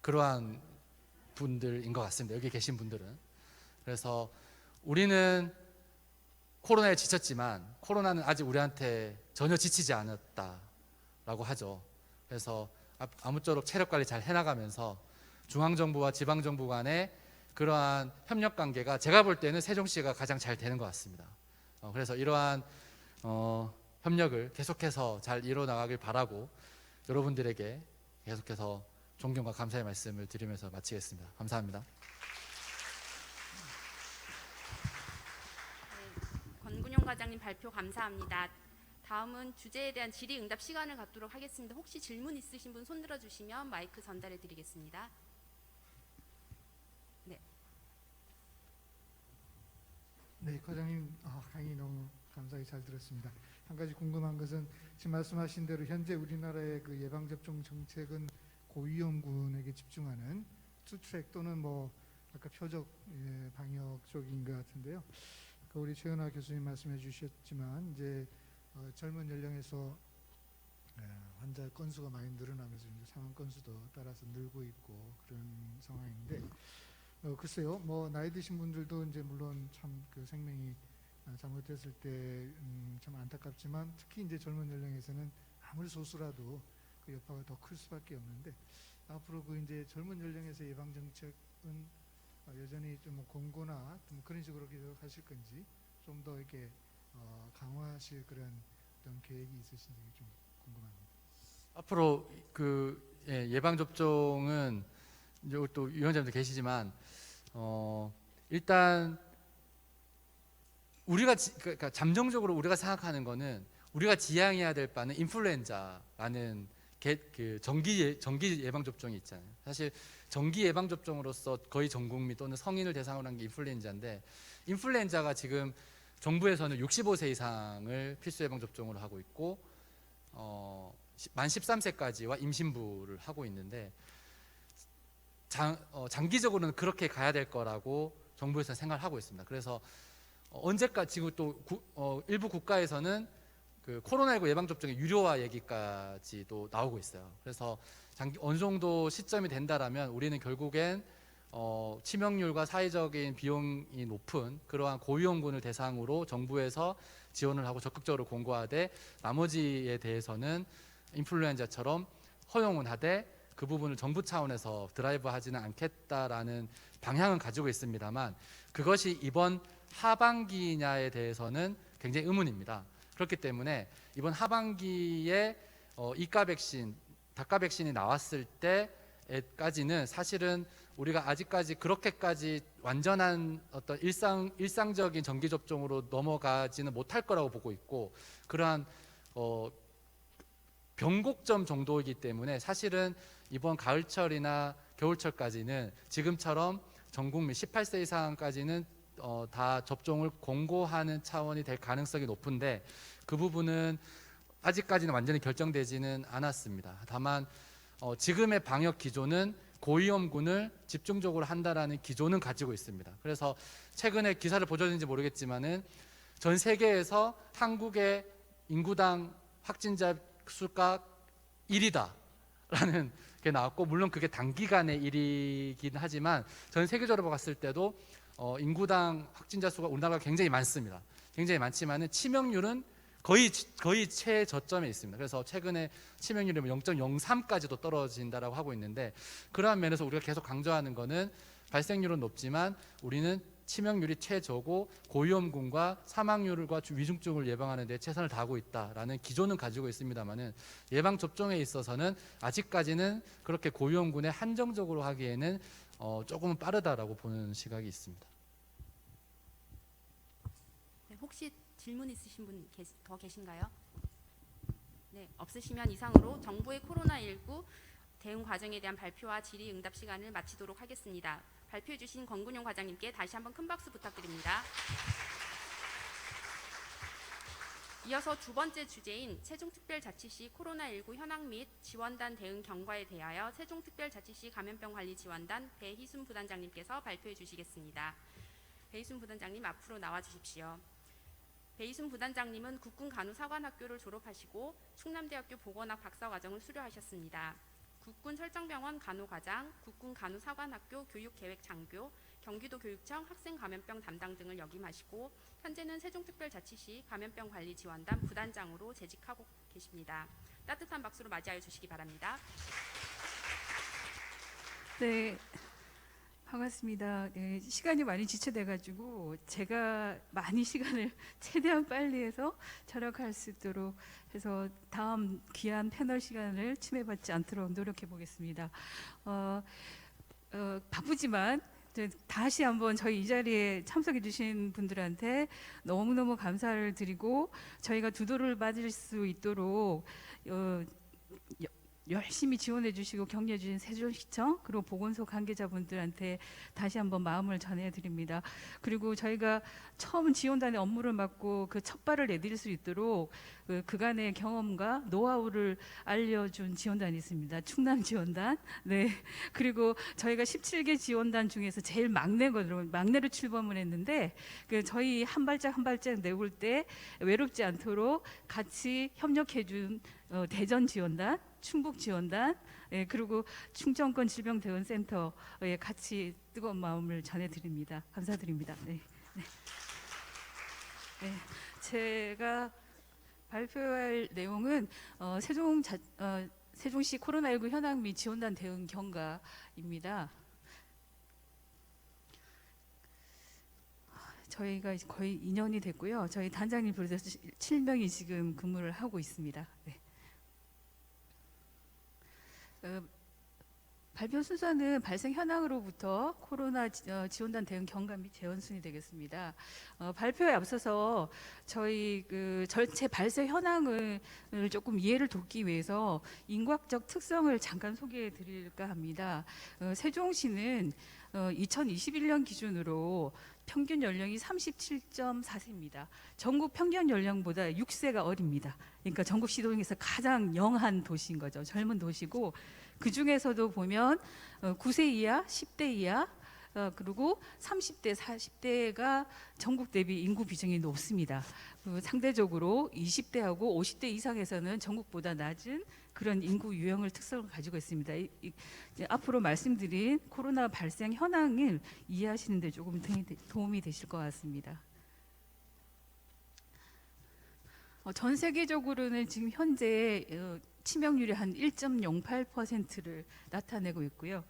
S2: 그러한 분들인 것 같습니다. 여기 계신 분들은. 그래서 우리는 코로나에 지쳤지만 코로나는 아직 우리한테 전혀 지치지 않았다라고 하죠. 그래서 아무쪼록 체력 관리 잘 해나가면서 중앙정부와 지방정부 간의 그러한 협력 관계가 제가 볼 때는 세종시가 가장 잘 되는 것 같습니다. 그래서 이러한 협력을 계속해서 잘 이뤄나가길 바라고, 여러분들에게 계속해서 존경과 감사의 말씀을 드리면서 마치겠습니다. 감사합니다.
S1: 권군용 과장님 발표 감사합니다. 다음은 주제에 대한 질의응답 시간을 갖도록 하겠습니다. 혹시 질문 있으신 분 손 들어주시면 마이크 전달해 드리겠습니다.
S3: 네, 과장님 강의 너무 감사히 잘 들었습니다. 한 가지 궁금한 것은 지금 말씀하신 대로 현재 우리나라의 그 예방접종 정책은 고위험군에게 집중하는 투트랙 또는 뭐 아까 표적 방역 쪽인 것 같은데요. 우리 최은하 교수님 말씀해 주셨지만 이제 젊은 연령에서 환자 건수가 많이 늘어나면서 이제 사망 건수도 따라서 늘고 있고 그런 상황인데, 글쎄요, 뭐 나이 드신 분들도 이제 물론 참 그 생명이 잘못됐을 때 참 안타깝지만, 특히 이제 젊은 연령에서는 아무리 소수라도 그 여파가 더 클 수밖에 없는데, 앞으로 그 이제 젊은 연령에서 예방 정책은 여전히 좀 권고나 좀 그런 식으로 계속 하실 건지, 좀 더 이렇게 강화하실 그런 어떤 계획이 있으신지 좀 궁금합니다.
S2: 앞으로 예방 접종은 이제 또 위원장님도 계시지만 일단 우리가 그러니까 잠정적으로 우리가 생각하는 거는, 우리가 지향해야 될 바는 인플루엔자라는 그 정기 예방 접종이 있잖아요. 사실 정기 예방 접종으로서 거의 전 국민 또는 성인을 대상으로 한 게 인플루엔자인데, 인플루엔자가 지금 정부에서는 65세 이상을 필수 예방 접종으로 하고 있고 만 13세까지와 임신부를 하고 있는데, 장기적으로는 그렇게 가야 될 거라고 정부에서 생각을 하고 있습니다. 그래서 언제까지 지금 또 일부 국가에서는 그 코로나19 예방 접종의 유료화 얘기까지도 나오고 있어요. 그래서 어느 정도 시점이 된다라면 우리는 결국엔 치명률과 사회적인 비용이 높은 그러한 고위험군을 대상으로 정부에서 지원을 하고 적극적으로 공고하되, 나머지에 대해서는 인플루엔자처럼 허용은 하되 그 부분을 정부 차원에서 드라이브하지는 않겠다라는 방향은 가지고 있습니다만, 그것이 이번 하반기냐에 대해서는 굉장히 의문입니다. 그렇기 때문에 이번 하반기에 이가 백신, 닭가 백신이 나왔을 때까지는 사실은 우리가 아직까지 그렇게까지 완전한 어떤 일상적인 정기 접종으로 넘어가지는 못할 거라고 보고 있고, 그러한 변곡점 정도이기 때문에 사실은 이번 가을철이나 겨울철까지는 지금처럼 전 국민 18세 이상까지는 다 접종을 권고하는 차원이 될 가능성이 높은데 그 부분은 아직까지는 완전히 결정되지는 않았습니다. 다만 지금의 방역 기조는 고위험군을 집중적으로 한다라는 기조는 가지고 있습니다. 그래서 최근에 기사를 보셨는지 모르겠지만은 전 세계에서 한국의 인구당 확진자 수가 1위다라는 게 나왔고, 물론 그게 단기간의 일이긴 하지만 전 세계적으로 봤을 때도 인구당 확진자 수가 우리나라가 굉장히 많습니다. 굉장히 많지만은 치명률은 거의 최저점에 있습니다. 그래서 최근에 치명률이 0.03까지도 떨어진다라고 하고 있는데, 그러한 면에서 우리가 계속 강조하는 거는 발생률은 높지만 우리는 치명률이 최저고 고위험군과 사망률과 위중증을 예방하는 데 최선을 다하고 있다라는 기조는 가지고 있습니다만은 예방 접종에 있어서는 아직까지는 그렇게 고위험군에 한정적으로 하기에는 조금은 빠르다라고 보는 시각이 있습니다.
S1: 네, 혹시 질문 있으신 분 더 계신가요? 네, 없으시면 이상으로 정부의 코로나19 대응 과정에 대한 발표와 질의응답 시간을 마치도록 하겠습니다. 발표해 주신 권근용 과장님께 다시 한번 큰 박수 부탁드립니다. 이어서 두 번째 주제인 세종특별자치시 코로나19 현황 및 지원단 대응 경과에 대하여 세종특별자치시 감염병관리지원단 배희순 부단장님께서 발표해 주시겠습니다. 배희순 부단장님 앞으로 나와 주십시오. 배희순 부단장님은 국군간호사관학교를 졸업하시고 충남대학교 보건학 박사과정을 수료하셨습니다. 국군설정병원 간호과장, 국군간호사관학교 교육계획장교, 경기도교육청 학생감염병 담당 등을 역임하시고 현재는 세종특별자치시 감염병관리지원단 부단장으로 재직하고 계십니다. 따뜻한 박수로 맞이하여 주시기 바랍니다.
S4: 네, 반갑습니다. 네, 시간이 많이 지체돼가지고 제가 많이 시간을 최대한 빨리 해서 절약할 수 있도록 해서 다음 귀한 패널 시간을 침해받지 않도록 노력해 보겠습니다. 바쁘지만 다시 한번 저희 이 자리에 참석해 주신 분들한테 너무너무 감사를 드리고 저희가 두도를 맞을 수 있도록 열심히 지원해 주시고 격려해 주신 세종시청 그리고 보건소 관계자분들한테 다시 한번 마음을 전해 드립니다. 그리고 저희가 처음 지원단의 업무를 맡고 그 첫 발을 내딜 수 있도록 그간의 경험과 노하우를 알려준 지원단이 있습니다. 충남 지원단. 네. 그리고 저희가 17개 지원단 중에서 제일 막내로 출범을 했는데 저희 한 발짝 한 발짝 내올 때 외롭지 않도록 같이 협력해 준 대전 지원단, 충북 지원단, 예, 그리고 충청권 질병대응센터에 같이 뜨거운 마음을 전해드립니다. 감사드립니다. 네. 네. 네. 제가 발표할 내용은 세종시 코로나19 현황 및 지원단 대응 경과입니다. 저희가 거의 2년이 됐고요. 저희 단장님 비롯해서 7명이 지금 근무를 하고 있습니다. 네. 발표 순서는 발생 현황으로부터 코로나 지원단 대응 경과 및 재원 순이 되겠습니다. 발표에 앞서서 저희 전체 발생 현황을 조금 이해를 돕기 위해서 인구학적 특성을 잠깐 소개해 드릴까 합니다. 세종시는 2021년 기준으로 평균 연령이 37.4세입니다. 전국 평균 연령보다 6세가 어립니다. 그러니까 전국 시도 중에서 가장 영한 도시인 거죠. 젊은 도시고 그 중에서도 보면 9세 이하, 10대 이하, 그리고 30대, 40대가 전국 대비 인구 비중이 높습니다. 상대적으로 20대하고 50대 이상에서는 전국보다 낮은 그런 인구 유형을 특성을 가지고 있습니다. 앞으로 말씀드린 코로나 발생 현황을 이해하시는 데 조금 도움이 되실 것 같습니다. 전 세계적으로는 지금 현재 치명률이 한 1.08%를 나타내고 있고요.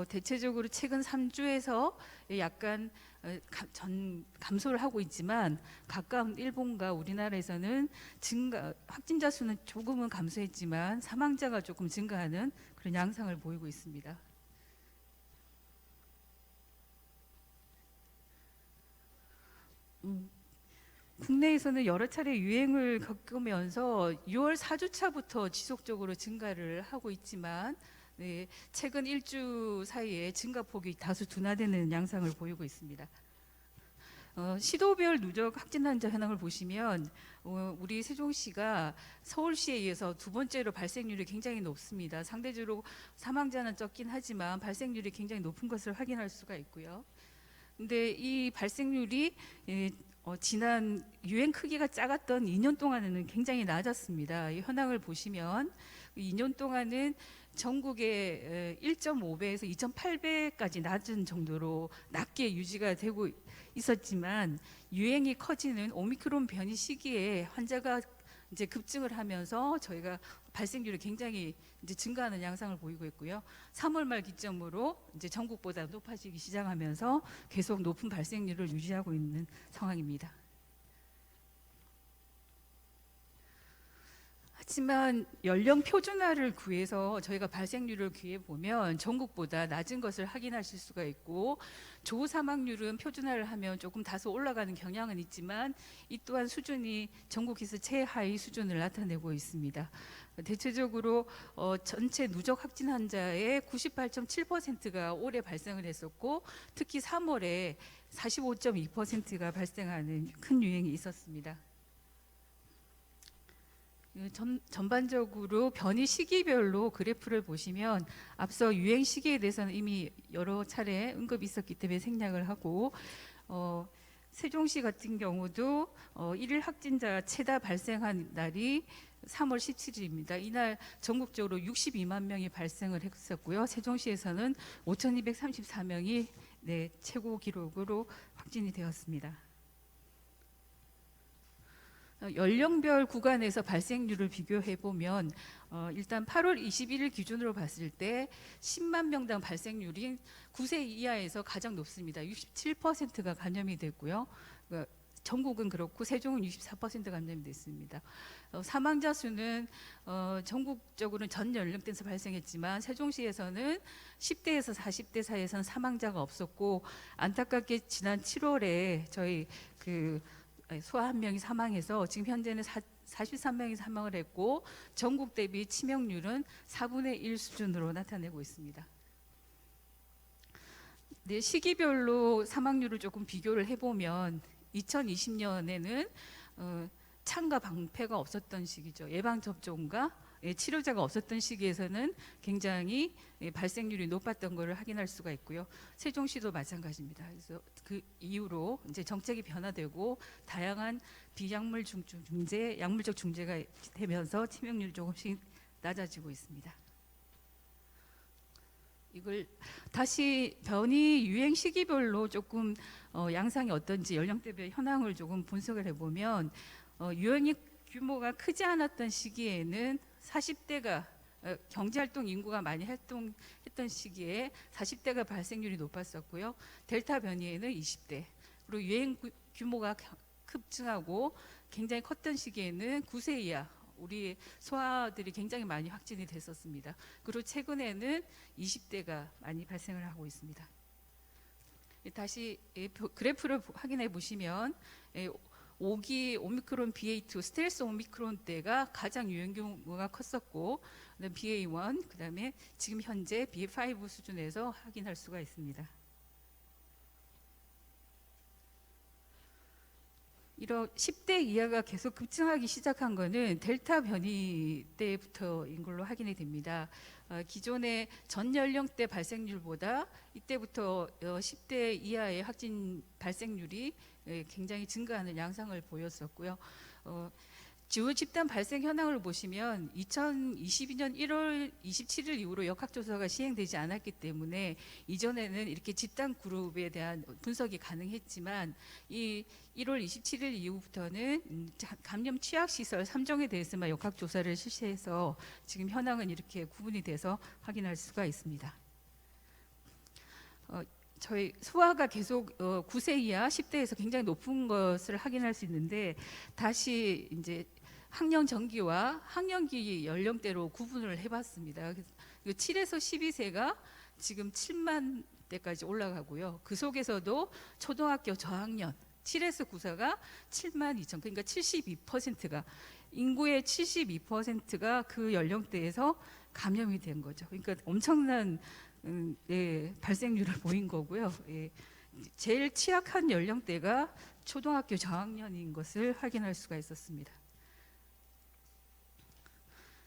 S4: 대체적으로 최근 3주에서 약간 감소를 하고 있지만 가까운 일본과 우리나라에서는 확진자 수는 조금은 감소했지만 사망자가 조금 증가하는 그런 양상을 보이고 있습니다. 국내에서는 여러 차례 유행을 겪으면서 6월 4주차부터 지속적으로 증가를 하고 있지만 네, 최근 1주 사이에 증가폭이 다소 둔화되는 양상을 보이고 있습니다. 시도별 누적 확진 환자 현황을 보시면 우리 세종시가 서울시에 의해서 두 번째로 발생률이 굉장히 높습니다. 상대적으로 사망자는 적긴 하지만 발생률이 굉장히 높은 것을 확인할 수가 있고요. 근데 이 발생률이 지난 유행 크기가 작았던 2년 동안에는 굉장히 낮았습니다. 이 현황을 보시면 2년 동안은 전국의 1.5배에서 2.8배까지 낮은 정도로 낮게 유지가 되고 있었지만 유행이 커지는 오미크론 변이 시기에 환자가 이제 급증을 하면서 저희가 발생률이 굉장히 이제 증가하는 양상을 보이고 있고요. 3월 말 기점으로 이제 전국보다 높아지기 시작하면서 계속 높은 발생률을 유지하고 있는 상황입니다. 하지만 연령 표준화를 구해서 저희가 발생률을 구해 보면 전국보다 낮은 것을 확인하실 수가 있고 조 사망률은 표준화를 하면 조금 다소 올라가는 경향은 있지만 이 또한 수준이 전국에서 최하위 수준을 나타내고 있습니다. 대체적으로 전체 누적 확진 환자의 98.7%가 올해 발생을 했었고 특히 3월에 45.2%가 발생하는 큰 유행이 있었습니다. 전반적으로 변이 시기별로 그래프를 보시면 앞서 유행 시기에 대해서는 이미 여러 차례 언급이 있었기 때문에 생략을 하고 세종시 같은 경우도 1일 확진자 최다 발생한 날이 3월 17일입니다. 이날 전국적으로 62만 명이 발생을 했었고요. 세종시에서는 5,234명이 최고 기록으로 확진이 되었습니다. 연령별 구간에서 발생률을 비교해 보면 일단 8월 21일 기준으로 봤을 때 10만 명당 발생률이 9세 이하에서 가장 높습니다. 67%가 감염이 됐고요. 전국은 그렇고 세종은 64% 감염이 됐습니다. 사망자 수는 전국적으로는 전 연령대에서 발생했지만 세종시에서는 10대에서 40대 사이에서는 사망자가 없었고 안타깝게 지난 7월에 저희 소아 한 명이 사망해서 지금 현재는 43명이 사망을 했고 전국 대비 치명률은 4분의 1 수준으로 나타내고 있습니다. 네, 시기별로 사망률을 조금 비교를 해보면 2020년에는 창과 방패가 없었던 시기죠. 예방접종과 치료자가 없었던 시기에서는 굉장히 발생률이 높았던 것을 확인할 수가 있고요. 세종시도 마찬가지입니다. 그래서 그 이후로 이제 정책이 변화되고 다양한 비약물적 중재, 약물적 중재가 되면서 치명률이 조금씩 낮아지고 있습니다. 이걸 다시 변이 유행 시기별로 조금 양상이 어떤지 연령대별 현황을 조금 분석을 해보면 유행이 규모가 크지 않았던 시기에는 40대가 경제활동 인구가 많이 활동했던 시기에 40대가 발생률이 높았었고요. 델타 변이에는 20대 그리고 유행 규모가 급증하고 굉장히 컸던 시기에는 9세 이하 우리 소아들이 굉장히 많이 확진이 됐었습니다. 그리고 최근에는 20대가 많이 발생을 하고 있습니다. 다시 그래프를 확인해 보시면 5기 오미크론 BA2 스텔스 오미크론 때가 가장 유행 규모가 컸었고 그다음 BA1 그다음에 지금 현재 BA5 수준에서 확인할 수가 있습니다. 이런 10대 이하가 계속 급증하기 시작한 것은 델타 변이 때부터인 걸로 확인이 됩니다. 기존의 전 연령대 발생률보다 이때부터 10대 이하의 확진 발생률이 굉장히 증가하는 양상을 보였었고요. 주요 집단 발생 현황을 보시면 2022년 1월 27일 이후로 역학조사가 시행되지 않았기 때문에 이전에는 이렇게 집단 그룹에 대한 분석이 가능했지만 이 1월 27일 이후부터는 감염 취약시설 3종에 대해서만 역학조사를 실시해서 지금 현황은 이렇게 구분이 돼서 확인할 수가 있습니다. 저희 소아가 계속 9세 이하 10대에서 굉장히 높은 것을 확인할 수 있는데 다시 이제 학령 전기와 학령기 연령대로 구분을 해봤습니다. 7에서 12세가 지금 7만 대까지 올라가고요. 그 속에서도 초등학교 저학년 7에서 9세가 7만 2천 그러니까 72%가 인구의 72%가 그 연령대에서 감염이 된 거죠. 그러니까 엄청난 발생률을 보인 거고요. 제일 취약한 연령대가 초등학교 저학년인 것을 확인할 수가 있었습니다.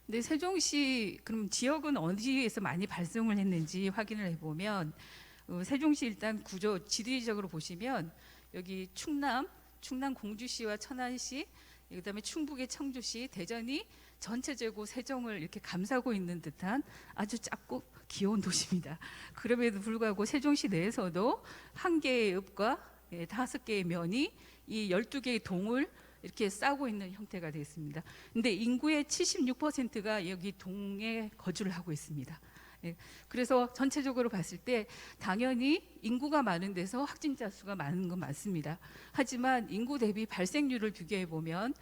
S4: 근데 세종시 그럼 지역은 어디에서 많이 발생을 했는지 확인을 해보면 세종시 일단 구조 지리적으로 보시면 여기 충남 공주시와 천안시, 그다음에 충북의 청주시, 대전이 전체적으로 세종을 이렇게 감싸고 있는 듯한 아주 작고 귀여운 도시입니다. 그럼에도 불구하고 세종시 내에서도 한 개의 읍과 5개의 면이 이 12개의 동을 이렇게 싸고 있는 형태가 되어 있습니다. 근데 인구의 76%가 여기 동에 거주를 하고 있습니다. 그래서 전체적으로 봤을 때 당연히 인구가 많은 데서 확진자 수가 많은 건 맞습니다. 하지만 인구 대비 발생률을 비교해 보면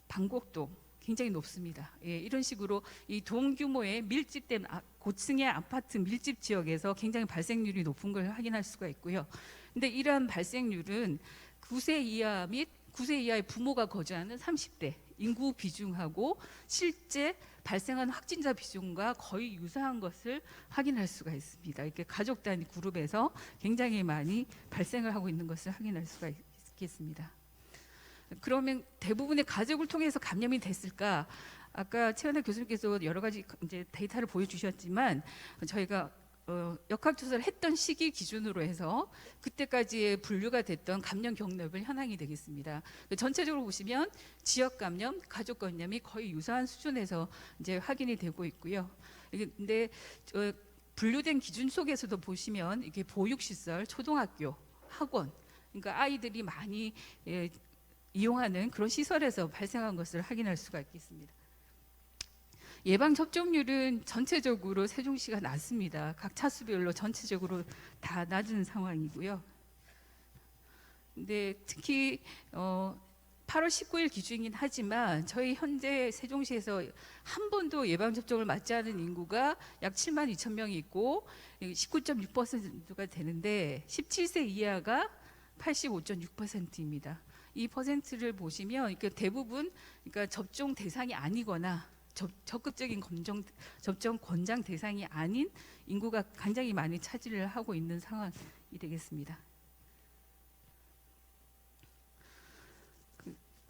S4: 방곡동 굉장히 높습니다. 이런 식으로 이 동 규모의 밀집된 고층의 아파트 밀집 지역에서 굉장히 발생률이 높은 걸 확인할 수가 있고요. 근데 이러한 발생률은 9세 이하 및 9세 이하의 부모가 거주하는 30대 인구 비중하고 실제 발생한 확진자 비중과 거의 유사한 것을 확인할 수가 있습니다. 이렇게 가족 단위 그룹에서 굉장히 많이 발생을 하고 있는 것을 확인할 수가 있겠습니다. 그러면 대부분의 가족을 통해서 감염이 됐을까? 아까 최은하 교수님께서 여러 가지 이제 데이터를 보여주셨지만 저희가 역학조사를 했던 시기 기준으로 해서 그때까지의 분류가 됐던 감염 경로별 현황이 되겠습니다. 전체적으로 보시면 지역 감염, 가족 감염이 거의 유사한 수준에서 이제 확인이 되고 있고요. 근데 분류된 기준 속에서도 보시면 이게 보육시설, 초등학교, 학원, 그러니까 아이들이 많이 이용하는 그런 시설에서 발생한 것을 확인할 수가 있겠습니다. 예방 접종률은 전체적으로 세종시가 낮습니다. 각 차수별로 전체적으로 다 낮은 상황이고요. 근데 특히 8월 19일 기준이긴 하지만 저희 현재 세종시에서 한 번도 예방 접종을 맞지 않은 인구가 약 7만 2천 명이 있고 19.6%가 되는데 17세 이하가 85.6%입니다. 이 퍼센트를 보시면 대부분 그러니까 접종 대상이 아니거나 적극적인 접종 권장 대상이 아닌 인구가 굉장히 많이 차지를 하고 있는 상황이 되겠습니다.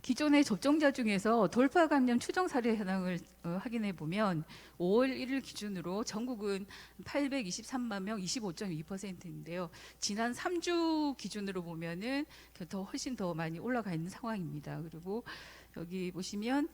S4: 기존의 접종자 중에서 돌파 감염 추정 사례 현황을 확인해 보면 5월 1일 기준으로 전국은 823만 명, 25.2%인데요. 지난 3주 기준으로 보면은 훨씬 더 많이 올라가 있는 상황입니다. 그리고 여기 보시면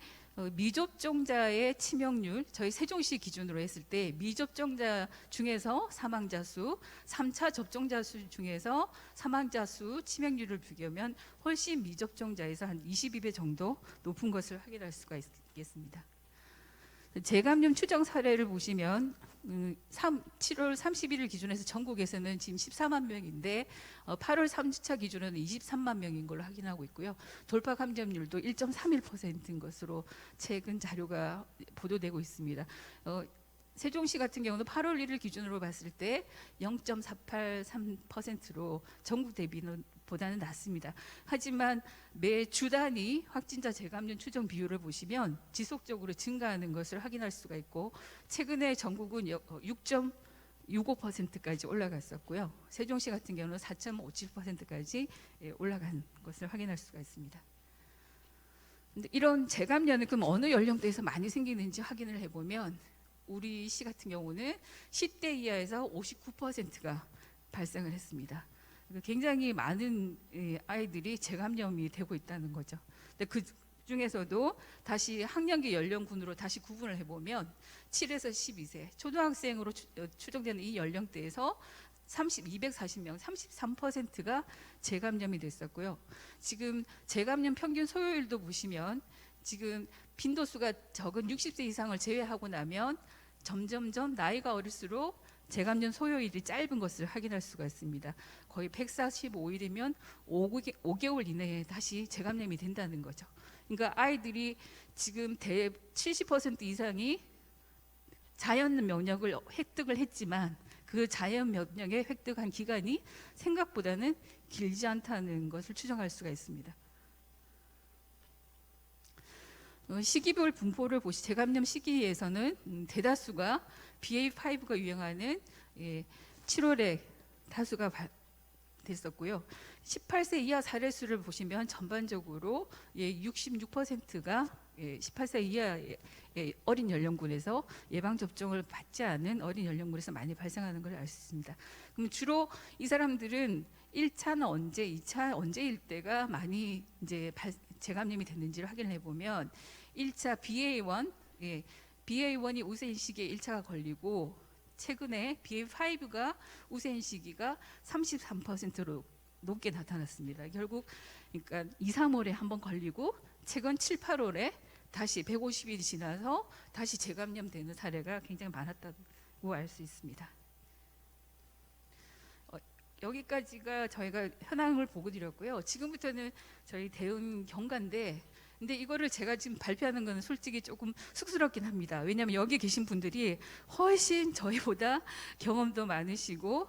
S4: 미접종자의 치명률, 저희 세종시 기준으로 했을 때 미접종자 중에서 사망자 수, 3차 접종자 수 중에서 사망자 수, 치명률을 비교하면 훨씬 미접종자에서 한 22배 정도 높은 것을 확인할 수가 있겠습니다. 재감염 추정 사례를 보시면 7월 31일 기준에서 전국에서는 지금 14만 명인데 8월 3주차 기준으로는 23만 명인 걸로 확인하고 있고요. 돌파 감염률도 1.31%인 것으로 최근 자료가 보도되고 있습니다. 세종시 같은 경우는 8월 1일 기준으로 봤을 때 0.483%로 전국 대비는 보다는 낮습니다. 하지만 매 주 단위 확진자 재감염 추정 비율을 보시면 지속적으로 증가하는 것을 확인할 수가 있고 최근에 전국은 6.65%까지 올라갔었고요. 세종시 같은 경우는 4.57%까지 올라간 것을 확인할 수가 있습니다. 근데 이런 재감염은 그럼 어느 연령대에서 많이 생기는지 확인을 해보면 우리 시 같은 경우는 10대 이하에서 59%가 발생을 했습니다. 굉장히 많은 아이들이 재감염이 되고 있다는 거죠. 근데 그 중에서도 다시 학년기 연령군으로 다시 구분을 해보면 7에서 12세 초등학생으로 추정되는 이 연령대에서 240명, 33%가 재감염이 됐었고요. 지금 재감염 평균 소요율도 보시면 지금 빈도수가 적은 60세 이상을 제외하고 나면 점점점 나이가 어릴수록 재감염 소요일이 짧은 것을 확인할 수가 있습니다. 거의 145일이면 5개월 이내에 다시 재감염이 된다는 거죠. 그러니까 아이들이 지금 70% 이상이 자연 면역을 획득을 했지만 그 자연 면역에 획득한 기간이 생각보다는 길지 않다는 것을 추정할 수가 있습니다. 시기별 분포를 재감염 시기에서는 대다수가 BA5가 유행하는 7월에 다수가 됐었고요. 18세 이하 사례 수를 보시면 전반적으로 66%가 18세 이하의 어린 연령군에서 예방 접종을 받지 않은 어린 연령군에서 많이 발생하는 걸 알 수 있습니다. 그럼 주로 이 사람들은 1차는 언제, 2차 언제일 때가 많이 이제 재감염이 됐는지를 확인해 보면 1차 BA1, BA1이 우세인 시기에 1차가 걸리고 최근에 BA5가 우세인 시기가 33%로 높게 나타났습니다. 결국 그러니까 2, 3월에 한번 걸리고 최근 7, 8월에 다시 150일이 지나서 다시 재감염되는 사례가 굉장히 많았다고 알 수 있습니다. 여기까지가 저희가 현황을 보고 드렸고요. 지금부터는 저희 대응 경과인데, 근데 이거를 제가 지금 발표하는 건 솔직히 조금 쑥스럽긴 합니다. 왜냐하면 여기 계신 분들이 훨씬 저희보다 경험도 많으시고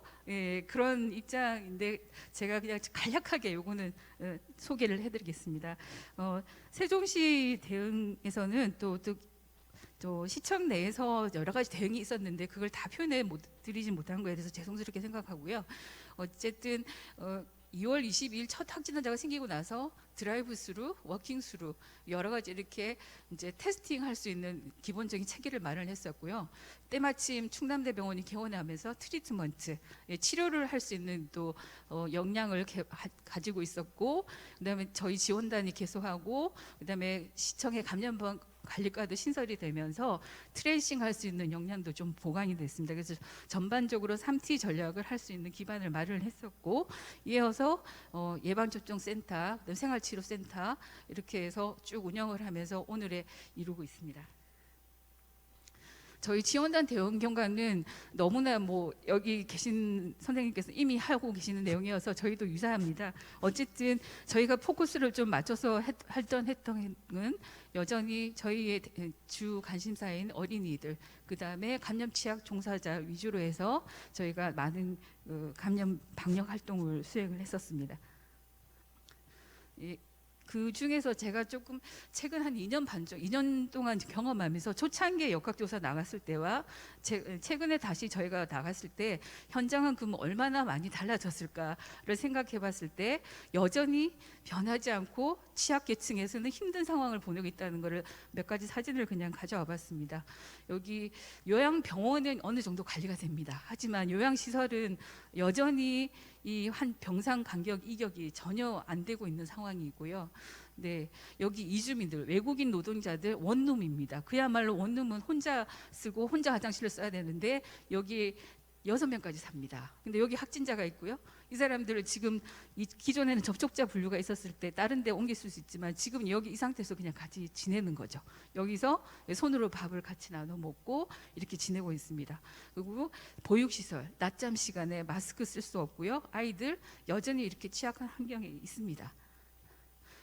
S4: 그런 입장인데 제가 그냥 간략하게 요거는 소개를 해드리겠습니다. 세종시 대응에서는 또 시청 내에서 여러 가지 대응이 있었는데 그걸 다 표현해 드리지 못한 거에 대해서 죄송스럽게 생각하고요. 어쨌든 2월 22일 첫 확진자가 생기고 나서 드라이브 스루, 워킹 스루 여러 가지 이렇게 이제 테스팅할 수 있는 기본적인 체계를 마련했었고요. 때마침 충남대병원이 개원하면서 트리트먼트, 치료를 할 수 있는 또 역량을 가지고 있었고, 그다음에 저희 지원단이 개소하고, 그다음에 시청의 감염병 관리과도 신설이 되면서 트레이싱 할 수 있는 역량도 좀 보강이 됐습니다. 그래서 전반적으로 3T 전략을 할 수 있는 기반을 마련했었고, 이어서 예방접종센터, 생활치료센터 이렇게 해서 쭉 운영을 하면서 오늘에 이루고 있습니다. 저희 지원단 대응 경과는 너무나 뭐 여기 계신 선생님께서 이미 하고 계시는 내용이어서 저희도 유사합니다. 어쨌든 저희가 포커스를 좀 맞춰서 했던 건 여전히 저희의 주 관심사인 어린이들, 그 다음에 감염 취약 종사자 위주로 해서 저희가 많은 감염 방역 활동을 수행을 했었습니다. 그 중에서 제가 조금 최근 한 2년 반 정도, 2년 동안 경험하면서 초창기에 역학조사 나갔을 때와 최근에 다시 저희가 나갔을 때 현장은 그럼 얼마나 많이 달라졌을까를 생각해 봤을 때 여전히 변하지 않고 취약계층에서는 힘든 상황을 보내고 있다는 것을 몇 가지 사진을 그냥 가져와 봤습니다. 여기 요양병원은 어느 정도 관리가 됩니다. 하지만 요양시설은 여전히 이 한 병상 간격 이격이 전혀 안 되고 있는 상황이고요. 네, 여기 이주민들, 외국인 노동자들 원룸입니다. 그야말로 원룸은 혼자 쓰고 혼자 화장실을 써야 되는데 여기 6명까지 삽니다. 근데 여기 확진자가 있고요. 이 사람들을 지금 기존에는 접촉자 분류가 있었을 때 다른 데 옮길 수 있지만 지금 여기 이 상태에서 그냥 같이 지내는 거죠. 여기서 손으로 밥을 같이 나눠 먹고 이렇게 지내고 있습니다. 그리고 보육시설, 낮잠 시간에 마스크 쓸 수 없고요. 아이들 여전히 이렇게 취약한 환경에 있습니다.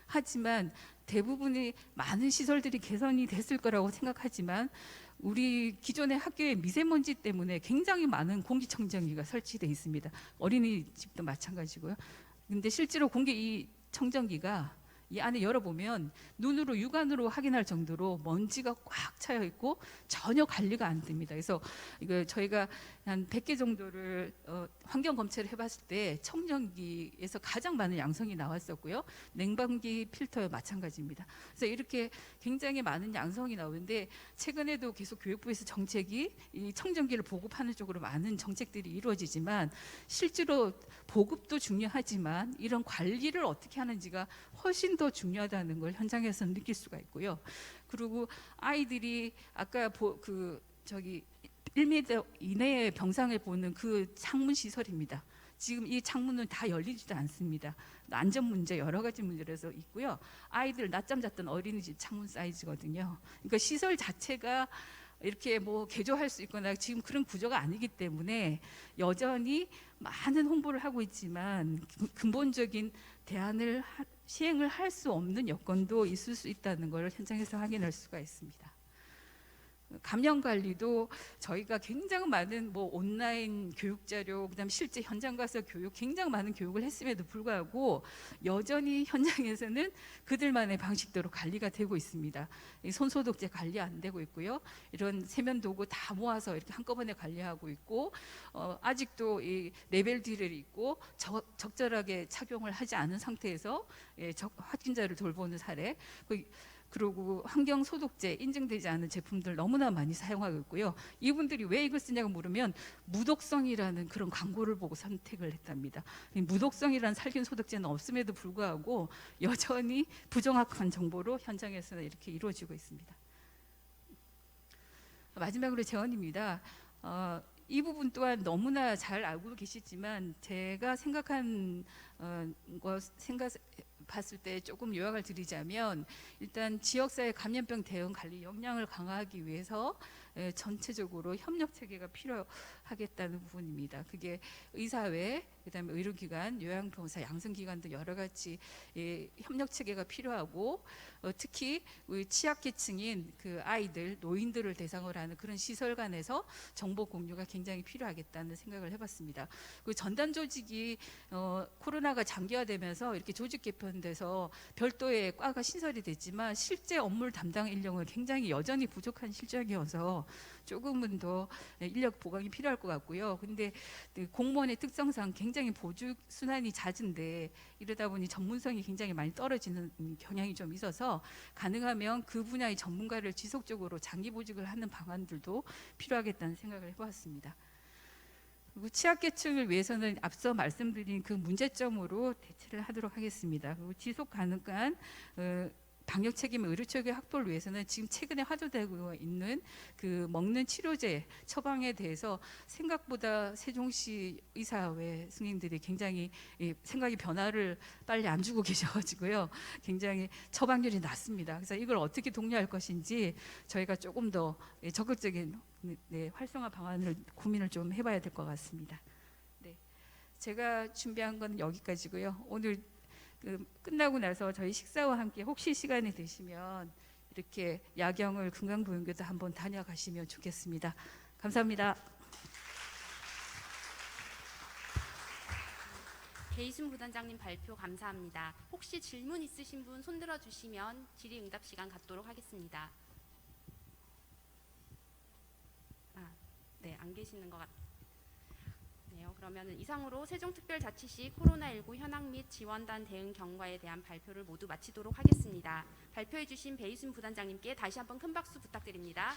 S4: 하지만 대부분의 많은 시설들이 개선이 됐을 거라고 생각하지만 우리 기존의 학교의 미세먼지 때문에 굉장히 많은 공기청정기가 설치되어 있습니다. 어린이집도 마찬가지고요. 근데 실제로 공기 청정기가 이 안에 열어보면 눈으로 육안으로 확인할 정도로 먼지가 꽉 차여 있고 전혀 관리가 안 됩니다. 그래서 이거 저희가 한 100개 정도를 환경 검체를 해봤을 때 청정기에서 가장 많은 양성이 나왔었고요. 냉방기 필터와 마찬가지입니다. 그래서 이렇게 굉장히 많은 양성이 나오는데 최근에도 계속 교육부에서 정책이 이 청정기를 보급하는 쪽으로 많은 정책들이 이루어지지만 실제로 보급도 중요하지만 이런 관리를 어떻게 하는지가 훨씬 더 중요하다는 걸 현장에서 느낄 수가 있고요. 그리고 아이들이 아까 1m 이내의 병상을 보는 그 창문 시설입니다. 지금 이 창문은 다 열리지도 않습니다. 안전 문제 여러 가지 문제라서 있고요. 아이들 낮잠 잤던 어린이집 창문 사이즈거든요. 그러니까 시설 자체가 이렇게 뭐 개조할 수 있거나 지금 그런 구조가 아니기 때문에 여전히 많은 홍보를 하고 있지만 근본적인 대안을 시행을 할 수 없는 여건도 있을 수 있다는 걸 현장에서 확인할 수가 있습니다. 감염 관리도 저희가 굉장히 많은 뭐 온라인 교육 자료, 그다음 실제 현장 가서 교육, 굉장히 많은 교육을 했음에도 불구하고 여전히 현장에서는 그들만의 방식대로 관리가 되고 있습니다. 이 손소독제 관리 안 되고 있고요. 이런 세면 도구 다 모아서 이렇게 한꺼번에 관리하고 있고, 아직도 이 레벨 D를 입고 적절하게 착용을 하지 않은 상태에서 확진자를 돌보는 사례. 그리고 환경 소독제 인증되지 않은 제품들 너무나 많이 사용하고 있고요. 이분들이 왜 이걸 쓰냐고 물으면 무독성이라는 그런 광고를 보고 선택을 했답니다. 이 무독성이라는 살균 소독제는 없음에도 불구하고 여전히 부정확한 정보로 현장에서는 이렇게 이루어지고 있습니다. 마지막으로 재원입니다. 이 부분 또한 너무나 잘 알고 계시지만 제가 생각한 봤을 때 조금 요약을 드리자면, 일단 지역사회 감염병 대응 관리 역량을 강화하기 위해서 전체적으로 협력 체계가 필요하겠다는 부분입니다. 그게 의사회, 그다음에 의료기관, 요양병사, 양성기관 등 여러 가지 협력 체계가 필요하고, 특히 우리 취약계층인 그 아이들, 노인들을 대상으로 하는 그런 시설 간에서 정보 공유가 굉장히 필요하겠다는 생각을 해봤습니다. 그 전담 조직이 코로나가 장기화되면서 이렇게 조직 개편돼서 별도의 과가 신설이 됐지만 실제 업무를 담당 인력은 굉장히 여전히 부족한 실정이어서 조금은 더 인력 보강이 필요할 것 같고요. 근데 공무원의 특성상 굉장히 보직 순환이 잦은데 이러다 보니 전문성이 굉장히 많이 떨어지는 경향이 좀 있어서 가능하면 그 분야의 전문가를 지속적으로 장기 보직을 하는 방안들도 필요하겠다는 생각을 해보았습니다. 그리고 취약계층을 위해서는 앞서 말씀드린 그 문제점으로 대체를 하도록 하겠습니다. 그리고 지속 가능한 방역 책임 의료 체계 확보를 위해서는 지금 최근에 화두되고 있는 그 먹는 치료제 처방에 대해서 생각보다 세종시 의사회 스님들이 굉장히 생각이 변화를 빨리 안 주고 계셔가지고요, 굉장히 처방률이 낮습니다. 그래서 이걸 어떻게 독려할 것인지 저희가 조금 더 적극적인 활성화 방안을 고민을 좀 해봐야 될 것 같습니다. 네, 제가 준비한 건 여기까지고요. 오늘 끝나고 나서 저희 식사와 함께 혹시 시간이 되시면 이렇게 야경을 금강보행교도 한번 다녀가시면 좋겠습니다. 감사합니다.
S1: 배희순 부단장님 발표 감사합니다. 혹시 질문 있으신 분 손들어 주시면 질의응답 시간 갖도록 하겠습니다. 네, 안 계시는 것 같네요. 그러면 이상으로 세종특별자치시 코로나19 현황 및 지원단 대응 경과에 대한 발표를 모두 마치도록 하겠습니다. 발표해 주신 배희순 부단장님께 다시 한번 큰 박수 부탁드립니다.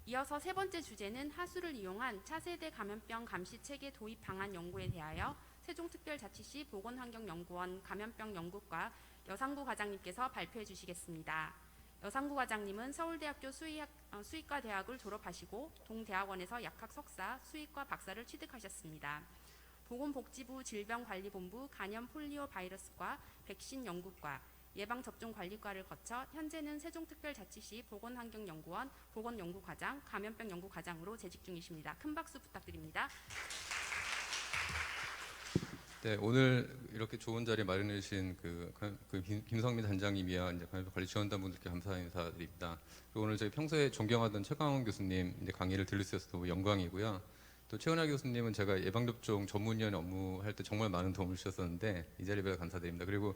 S1: 이어서 세 번째 주제는 하수를 이용한 차세대 감염병 감시 체계 도입 방안 연구에 대하여 세종특별자치시 보건환경연구원 감염병 연구과 여상구 과장님께서 발표해 주시겠습니다. 여상구 과장님은 서울대학교 수의과 대학을 졸업하시고 동대학원에서 약학 석사, 수의과 박사를 취득하셨습니다. 보건복지부 질병관리본부 간염 폴리오 바이러스과 백신 연구과 예방접종관리과를 거쳐 현재는 세종특별자치시 보건환경연구원 보건연구과장, 감염병 연구과장으로 재직 중이십니다. 큰 박수 부탁드립니다.
S5: 네, 오늘 이렇게 좋은 자리 마련해 주신 김성민 단장님이야 이제 관리 지원단 분들께 감사 인사드립니다. 그리고 오늘 저희 평소에 존경하던 최강원 교수님 이제 강의를 들을 수 있어서 너무 영광이고요. 또 최은하 교수님은 제가 예방접종 전문위원회 업무할 때 정말 많은 도움을 주셨었는데 이 자리에 뵈어 감사드립니다. 그리고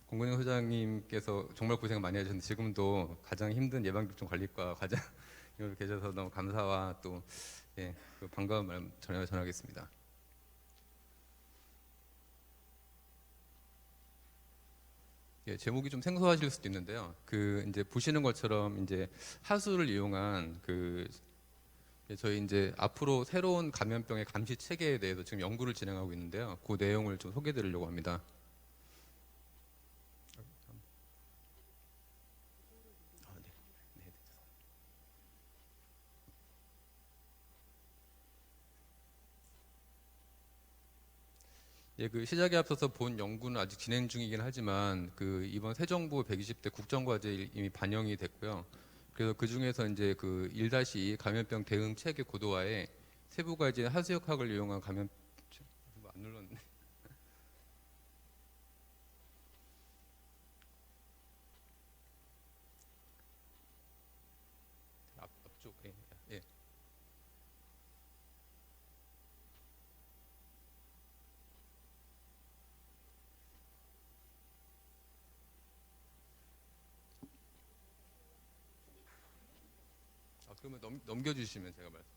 S5: 공근영 소장님께서 정말 고생 많이 하셨는데 지금도 가장 힘든 예방접종 관리과 과장으로 계셔서 너무 감사와 또 반가운 말씀 전하겠습니다. 제목이 좀 생소하실 수도 있는데요. 이제 보시는 것처럼 이제 하수를 이용한 저희 이제 앞으로 새로운 감염병의 감시 체계에 대해서 지금 연구를 진행하고 있는데요. 그 내용을 좀 소개해드리려고 합니다. 시작에 앞서서 본 연구는 아직 진행 중이긴 하지만 이번 새 정부 120대 국정과제에 이미 반영이 됐고요. 그래서 그 중에서 이제 1-2 감염병 대응 체계 고도화에 세부가 이제 하수역학을 이용한 안 눌렀네. 그러면 넘겨주시면 제가 말씀.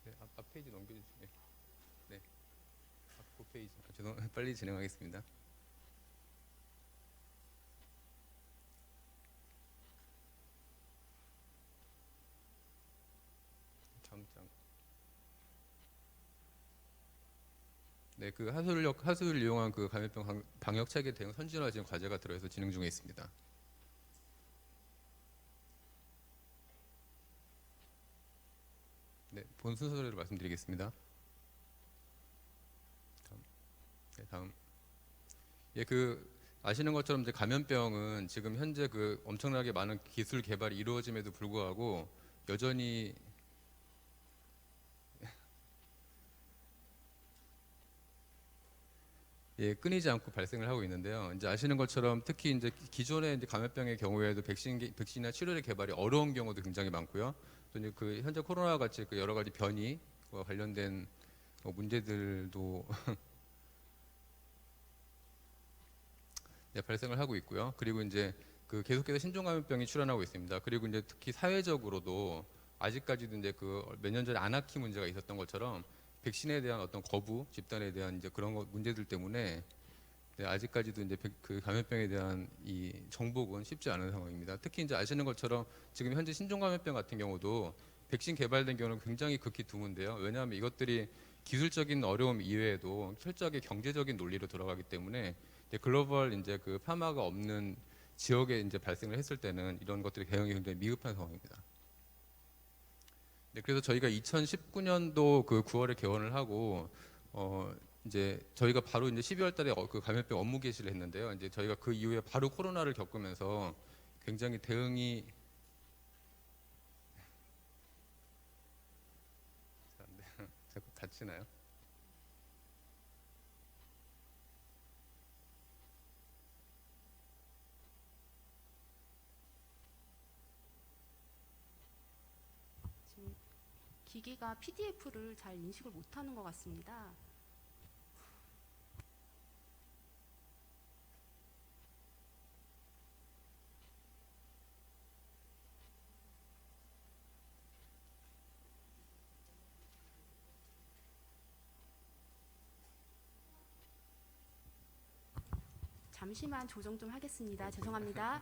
S5: 네, 앞 페이지 넘겨주시면. 네, 앞 페이지. 죄송, 빨리 진행하겠습니다. 다음 장. 네, 그 하수를 이용한 그 감염병 방역 체계 대응 선진화 지금 과제가 들어서 진행 중에 있습니다. 네, 본 순서대로 말씀드리겠습니다. 다음. 예, 그 아시는 것처럼 이제 감염병은 지금 현재 그 엄청나게 많은 기술 개발이 이루어짐에도 불구하고 여전히 예, 끊이지 않고 발생을 하고 있는데요. 이제 아시는 것처럼 특히 이제 기존의 이제 감염병의 경우에도 백신이나 치료제 개발이 어려운 경우도 굉장히 많고요. 또 이제 그 현재 코로나 같이 그 여러 가지 변이와 관련된 문제들도 네, 발생을 하고 있고요. 그리고 이제 그 계속해서 신종 감염병이 출현하고 있습니다. 그리고 이제 특히 사회적으로도 아직까지도 이제 그 몇 년 전에 아나키 문제가 있었던 것처럼 백신에 대한 어떤 거부 집단에 대한 이제 그런 문제들 때문에 네, 아직까지도 이제 그 감염병에 대한 이 정복은 쉽지 않은 상황입니다. 특히 이제 아시는 것처럼 지금 현재 신종 감염병 같은 경우도 백신 개발된 경우는 굉장히 극히 드문데요. 왜냐하면 이것들이 기술적인 어려움 이외에도 철저하게 경제적인 논리로 돌아가기 때문에 이제 글로벌 이제 그 파마가 없는 지역에 이제 발생을 했을 때는 이런 것들이 대응이 굉장히 미흡한 상황입니다. 네, 그래서 저희가 2019년도 그 9월에 개원을 하고 이제 저희가 바로 이제 12월 달에 그 감염병 업무 개시를 했는데요. 이제 저희가 그 이후에 바로 코로나를 겪으면서 굉장히 대응이 자꾸 다치나요?
S1: 지금 기기가 PDF를 잘 인식을 못하는 것 같습니다. 잠시만 조정 좀 하겠습니다. 죄송합니다.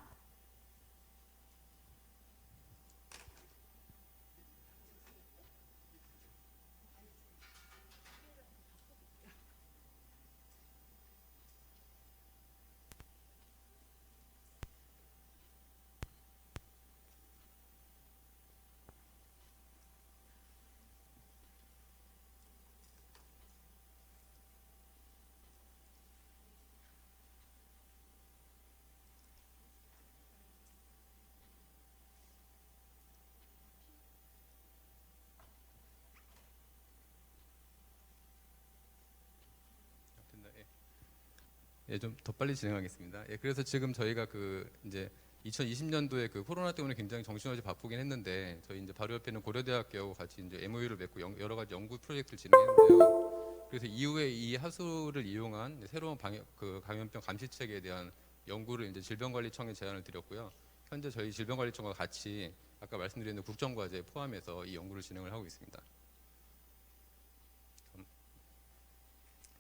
S5: 예, 좀 더 빨리 진행하겠습니다. 예, 그래서 지금 저희가 그 이제 2020년도에 그 코로나 때문에 굉장히 정신없이 바쁘긴 했는데 저희 이제 바로 옆에 있는 고려대학교하고 같이 이제 MOU를 맺고 여러 가지 연구 프로젝트를 진행했는데요. 그래서 이후에 이 하수를 이용한 새로운 그 감염병 감시 체계에 대한 연구를 이제 질병관리청에 제안을 드렸고요. 현재 저희 질병관리청과 같이 아까 말씀드린 국정과제 포함해서 이 연구를 진행을 하고 있습니다.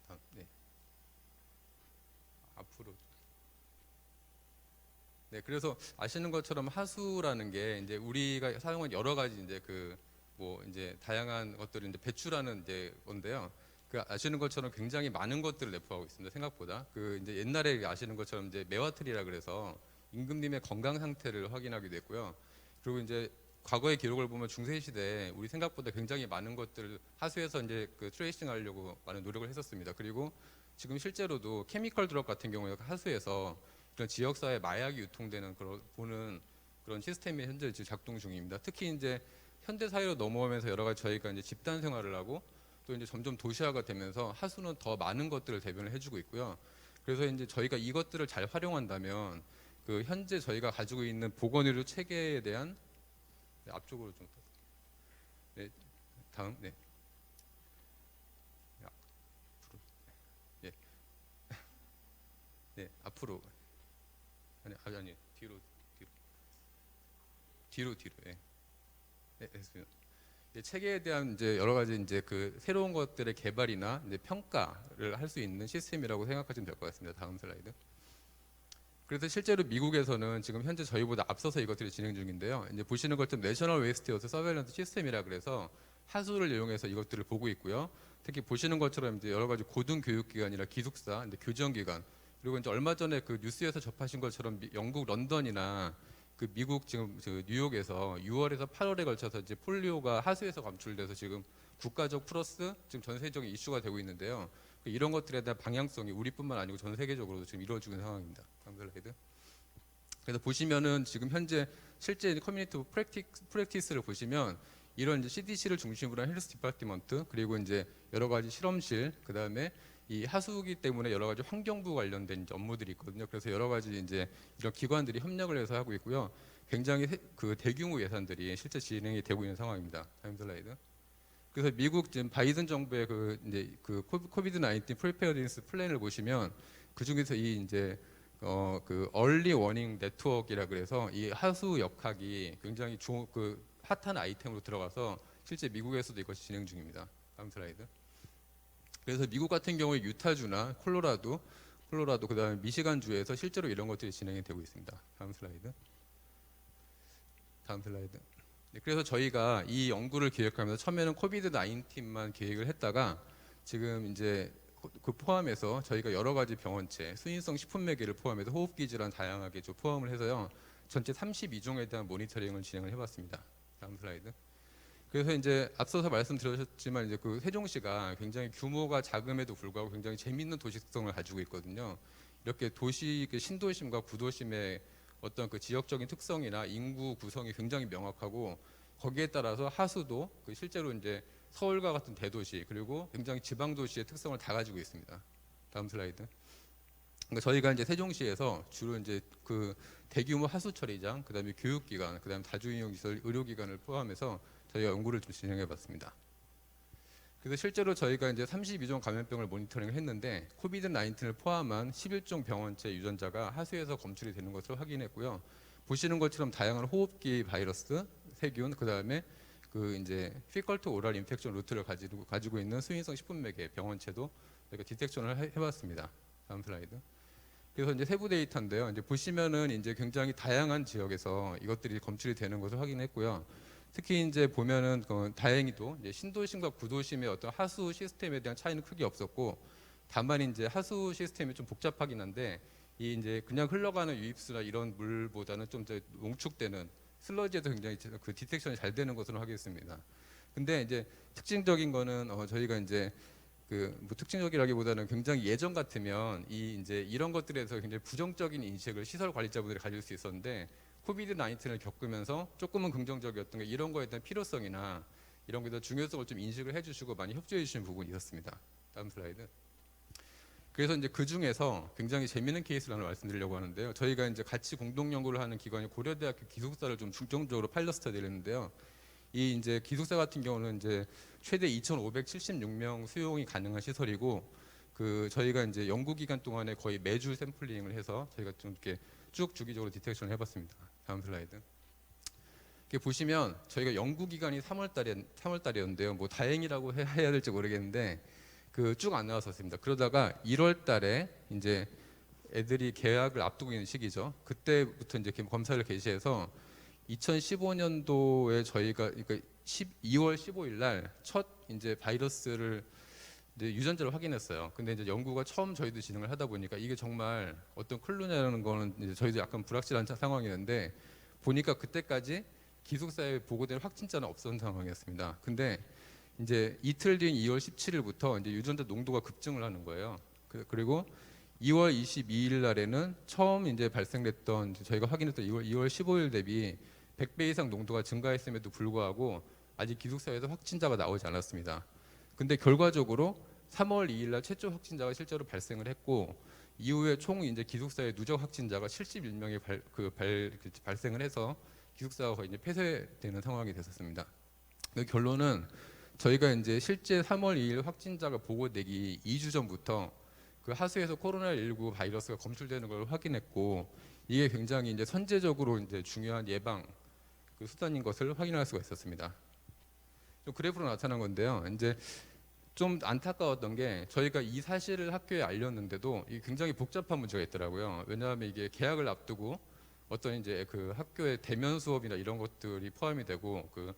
S5: 다음, 네. 앞으로. 네, 그래서 아시는 것처럼 하수라는 게 이제 우리가 사용한 여러 가지 이제 그 뭐 이제 다양한 것들을 이제 배출하는 이제 건데요. 그 아시는 것처럼 굉장히 많은 것들을 내포하고 있습니다. 생각보다 그 이제 옛날에 아시는 것처럼 이제 메와트리라 그래서 임금님의 건강 상태를 확인하기도 했고요. 그리고 이제 과거의 기록을 보면 중세 시대에 우리 생각보다 굉장히 많은 것들을 하수에서 이제 그 트레이싱하려고 많은 노력을 했었습니다. 그리고 지금 실제로도 케미컬 드럭 같은 경우에 하수에서 그런 지역사회 마약이 유통되는 보는 그런 시스템이 현재 지금 작동 중입니다. 특히 이제 현대 사회로 넘어오면서 여러 가지 저희가 이제 집단 생활을 하고 또 이제 점점 도시화가 되면서 하수는 더 많은 것들을 대변을 해주고 있고요. 그래서 이제 저희가 이것들을 잘 활용한다면 그 현재 저희가 가지고 있는 보건의료 체계에 대한 네, 앞쪽으로 좀 네, 다음 네. 네, 앞으로 아니 뒤로 예. 네, 됐습니다. 체계에 대한 이제 여러 가지 이제 그 새로운 것들의 개발이나 이제 평가를 할 수 있는 시스템이라고 생각하시면 될 것 같습니다. 다음 슬라이드. 그래서 실제로 미국에서는 지금 현재 저희보다 앞서서 이것들이 진행 중인데요. 이제 보시는 것처럼 내셔널 웨이스트 어스 서베일런스 시스템이라 그래서 하수를 이용해서 이것들을 보고 있고요. 특히 보시는 것처럼 이제 여러 가지 고등교육기관이나 기숙사, 이제 교정기관, 그리고 이제 얼마 전에 그 뉴스에서 접하신 것처럼 영국 런던이나 그 미국 지금 뉴욕에서 6월에서 8월에 걸쳐서 이제 폴리오가 하수에서 검출돼서 지금 국가적 플러스 지금 전 세계적인 이슈가 되고 있는데요. 이런 것들에 대한 방향성이 우리뿐만 아니고 전 세계적으로도 지금 이루어지고 있는 상황입니다. 다음 슬라이드. 그래서 보시면은 지금 현재 실제 커뮤니티 프랙티스를 보시면 이런 이제 CDC를 중심으로 한 헬스 디파트먼트, 그리고 이제 여러 가지 실험실, 그 다음에 이 하수기 때문에 여러 가지 환경부 관련된 이제 업무들이 있거든요. 그래서 여러 가지 이제 이런 기관들이 협력을 해서 하고 있고요. 굉장히 그 대규모 예산들이 실제 진행이 되고 있는 상황입니다. 다음 슬라이드. 그래서 미국 지금 바이든 정부의 그 이제 그 코비드 19 프리페어디니스 플랜을 보시면 그 중에서 이 이제 그 얼리 워닝 네트워크이라 그래서 이 하수 역학이 굉장히 그 핫한 아이템으로 들어가서 실제 미국에서도 이것이 진행 중입니다. 다음 슬라이드. 그래서 미국 같은 경우에 유타주나 콜로라도 그다음에 미시간 주에서 실제로 이런 것들이 진행이 되고 있습니다. 다음 슬라이드. 네, 그래서 저희가 이 연구를 기획하면서 처음에는 코비드 19만 계획을 했다가 지금 이제 그 포함해서 저희가 여러 가지 병원체, 수인성 식품매개를 포함해서 호흡기 질환 다양하게 좀 포함을 해서요. 전체 32종에 대한 모니터링을 진행을 해봤습니다. 다음 슬라이드. 그래서 이제 앞서서 말씀드렸지만 이제 그 세종시가 굉장히 규모가 작음에도 불구하고 굉장히 재미있는 도시성을 가지고 있거든요. 이렇게 도시 그 신도심과 구도심의 어떤 그 지역적인 특성이나 인구 구성이 굉장히 명확하고 거기에 따라서 하수도 그 실제로 이제 서울과 같은 대도시 그리고 굉장히 지방 도시의 특성을 다 가지고 있습니다. 다음 슬라이드. 그러니까 저희가 이제 세종시에서 주로 이제 그 대규모 하수 처리장, 그다음에 교육기관, 그다음에 다중이용 시설, 의료기관을 포함해서 저희가 연구를 좀 진행해봤습니다. 그래서 실제로 저희가 이제 32종 감염병을 모니터링을 했는데 코비드 19을 포함한 11종 병원체 유전자가 하수에서 검출이 되는 것을 확인했고요. 보시는 것처럼 다양한 호흡기 바이러스, 세균, 그다음에 그 이제 피컬트 오랄 인펙션 루트를 가지고 있는 수인성 식품매개 병원체도 저희가 디텍션을 해봤습니다. 다음 슬라이드. 그래서 이제 세부 데이터인데요. 이제 보시면은 이제 굉장히 다양한 지역에서 이것들이 검출이 되는 것을 확인했고요. 특히 이제 보면은 다행히도 이제 신도심과 구도심의 어떤 하수 시스템에 대한 차이는 크게 없었고, 다만 이제 하수 시스템이 좀 복잡하긴 한데 이 이제 그냥 흘러가는 유입수나 이런 물보다는 좀 더 농축되는 슬러지에도 굉장히 그 디텍션이 잘 되는 것으로 하겠습니다. 근데 이제 특징적인 거는 저희가 이제 그 뭐 특징적이라기보다는 굉장히 예전 같으면 이 이제 이런 것들에서 굉장히 부정적인 인식을 시설 관리자분들이 가질 수 있었는데 코비드 19을 겪으면서 조금은 긍정적이었던 게 이런 거에 대한 필요성이나 이런 거에 대한 중요성을 좀 인식을 해주시고 많이 협조해 주시는 부분이 있었습니다. 다음 슬라이드. 그래서 이제 그 중에서 굉장히 재미있는 케이스를 하나 말씀드리려고 하는데요. 저희가 이제 같이 공동 연구를 하는 기관이 고려대학교 기숙사를 좀 중점적으로 파일럿 스터디를 했는데요. 이 이제 기숙사 같은 경우는 이제 최대 2,576명 수용이 가능한 시설이고, 그 저희가 이제 연구 기간 동안에 거의 매주 샘플링을 해서 저희가 좀 이렇게 쭉 주기적으로 디텍션을 해봤습니다. 다음 슬라이드. 이렇게 보시면 저희가 연구 기간이 3월달이었는데요. 뭐 다행이라고 해야 될지 모르겠는데 그 쭉 안 나왔었습니다. 그러다가 1월달에 이제 애들이 개학을 앞두고 있는 시기죠. 그때부터 이제 검사를 개시해서 2015년도에 저희가 그러니까 2월 15일 날 첫 이제 바이러스를 이제 유전자를 확인했어요. 근데 이제 연구가 처음 저희도 진행을 하다 보니까 이게 정말 어떤 클루냐라는 거는 이제 저희도 약간 불확실한 상황이었는데 보니까 그때까지 기숙사에 보고된 확진자는 없었던 상황이었습니다. 근데 이제 이틀 뒤인 2월 17일부터 이제 유전자 농도가 급증을 하는 거예요. 그리고 2월 22일 날에는 처음 이제 발생됐던 저희가 확인했던 2월 15일 대비 100배 이상 농도가 증가했음에도 불구하고 아직 기숙사에서 확진자가 나오지 않았습니다. 근데 결과적으로 3월 2일 날 최초 확진자가 실제로 발생을 했고 이후에 총 이제 기숙사의 누적 확진자가 71명이 발생을 해서 기숙사가 거의 이제 폐쇄되는 상황이 됐었습니다. 그 결론은 저희가 이제 실제 3월 2일 확진자가 보고되기 2주 전부터 그 하수에서 코로나19 바이러스가 검출되는 걸 확인했고 이게 굉장히 이제 선제적으로 이제 중요한 예방 그 수단인 것을 확인할 수가 있었습니다. 좀 그래프로 나타난 건데요. 이제 좀 안타까웠던 게 저희가 이 사실을 학교에 알렸는데도 이게 굉장히 복잡한 문제가 있더라고요. 왜냐하면 이게 개학을 앞두고 어떤 이제 그 학교의 대면 수업이나 이런 것들이 포함이 되고 그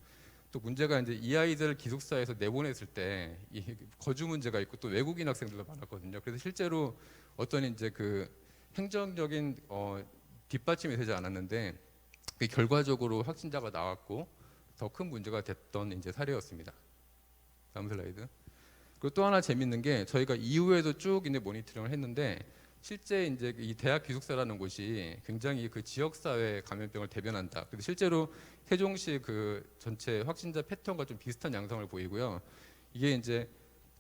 S5: 또 문제가 이제 이 아이들 기숙사에서 내보냈을 때 이 거주 문제가 있고 또 외국인 학생들도 많았거든요. 그래서 실제로 어떤 이제 그 행정적인 뒷받침이 되지 않았는데 그 결과적으로 확진자가 나왔고 더 큰 문제가 됐던 이제 사례였습니다. 다음 슬라이드. 그리고 또 하나 재밌는 게 저희가 이후에도 쭉 이제 모니터링을 했는데 실제 이제 이 대학 기숙사라는 곳이 굉장히 그 지역 사회 감염병을 대변한다. 그래서 실제로 세종시 그 전체 확진자 패턴과 좀 비슷한 양상을 보이고요. 이게 이제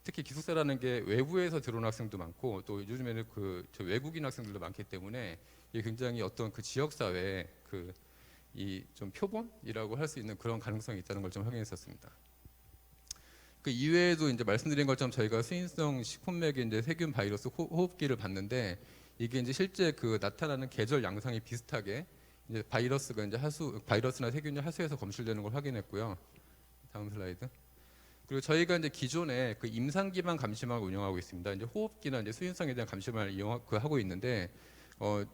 S5: 특히 기숙사라는 게 외부에서 들어온 학생도 많고 또 요즘에는 그 외국인 학생들도 많기 때문에 이게 굉장히 어떤 그 지역 사회에 그 이 좀 표본이라고 할 수 있는 그런 가능성이 있다는 걸 좀 확인했었습니다. 그 이외에도 이제 말씀드린 것처럼 저희가 수인성 식품맥의 이제 세균 바이러스 호흡기를 봤는데 이게 이제 실제 그 나타나는 계절 양상이 비슷하게 이제 바이러스가 이제 바이러스나 세균이 하수에서 검출되는 걸 확인했고요. 다음 슬라이드. 그리고 저희가 이제 기존에 그 임상 기반 감시망을 운영하고 있습니다. 이제 호흡기나 이제 수인성에 대한 감시망을 하고 있는데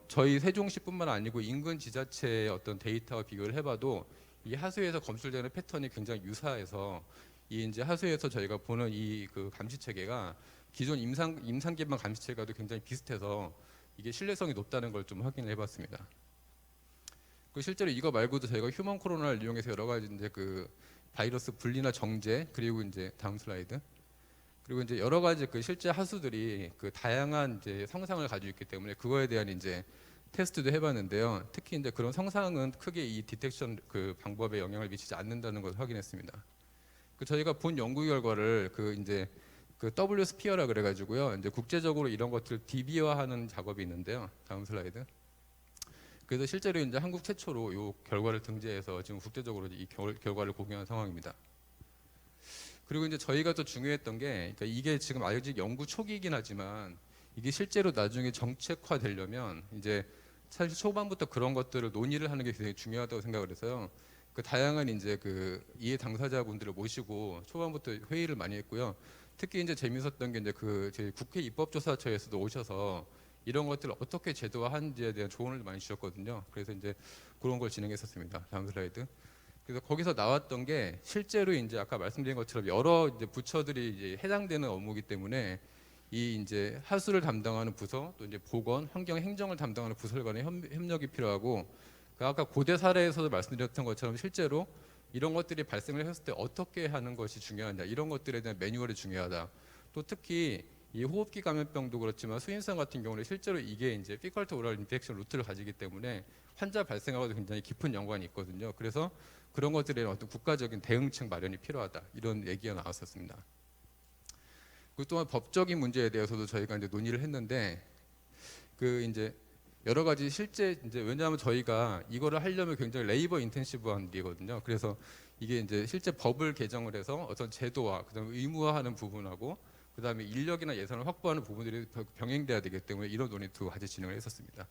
S5: 저희 세종시뿐만 아니고 인근 지자체의 어떤 대이터와 비교를 해봐도 이 하수에서 검출되는 패턴이 굉장히 유사해서 이 이제 하수에서 저희가 보는 이 그 감시 체계가 기존 임상 기반 감시 체계와도 굉장히 비슷해서 이게 신뢰성이 높다는 걸 좀 확인을 해봤습니다. 그 실제로 이거 말고도 저희가 휴먼 코로나를 이용해서 여러 가지 이제 그 바이러스 분리나 정제 그리고 이제 다음 슬라이드 그리고 이제 여러 가지 그 실제 하수들이 그 다양한 이제 성상을 가지고 있기 때문에 그거에 대한 이제 테스트도 해봤는데요. 특히 이제 그런 성상은 크게 이 디텍션 그 방법에 영향을 미치지 않는다는 것을 확인했습니다. 그 저희가 본 연구 결과를 그 이제 그 W 스피어라 그래가지고요. 이제 국제적으로 이런 것들 DB화하는 작업이 있는데요. 다음 슬라이드. 그래서 실제로 이제 한국 최초로 이 결과를 등재해서 지금 국제적으로 이 결과를 공유한 상황입니다. 그리고 이제 저희가 또 중요했던 게 그러니까 이게 지금 아직 연구 초기이긴 하지만 이게 실제로 나중에 정책화되려면 이제 사실 초반부터 그런 것들을 논의를 하는 게 굉장히 중요하다고 생각을 해서요. 그 다양한 이제 그 이해 당사자분들을 모시고 초반부터 회의를 많이 했고요. 특히 이제 재밌었던 게 이제 그 저희 국회 입법조사처에서도 오셔서 이런 것들을 어떻게 제도화하는지에 대한 조언을 많이 주셨거든요. 그래서 이제 그런 걸 진행했었습니다. 다음 슬라이드. 그래서 거기서 나왔던 게 실제로 이제 아까 말씀드린 것처럼 여러 이제 부처들이 이제 해당되는 업무이기 때문에 이 이제 하수를 담당하는 부서 또 이제 보건, 환경, 행정을 담당하는 부서 간의 협력이 필요하고 그 아까 고대 사례에서도 말씀드렸던 것처럼 실제로 이런 것들이 발생을 했을 때 어떻게 하는 것이 중요하냐 이런 것들에 대한 매뉴얼이 중요하다. 또 특히 이 호흡기 감염병도 그렇지만 수인성 같은 경우는 실제로 이게 이제 피컬트 오럴 인펙션 루트를 가지기 때문에 환자 발생하고도 굉장히 깊은 연관이 있거든요. 그래서 그런 것들에 대한 어떤 국가적인 대응책 마련이 필요하다 이런 얘기가 나왔었습니다. 그리고 또한 법적인 문제에 대해서도 저희가 이제 논의를 했는데 그 이제 여러 가지 실제 이제 왜냐하면 저희가 이거를 하려면 굉장히 레이버 인텐시브한 일이거든요. 그래서 이게 이제 실제 법을 개정을 해서 어떤 제도와 그다음에 의무화하는 부분하고 그다음에 인력이나 예산을 확보하는 부분들이 병행돼야 되기 때문에 이런 논의도 같이 진행을 했었습니다.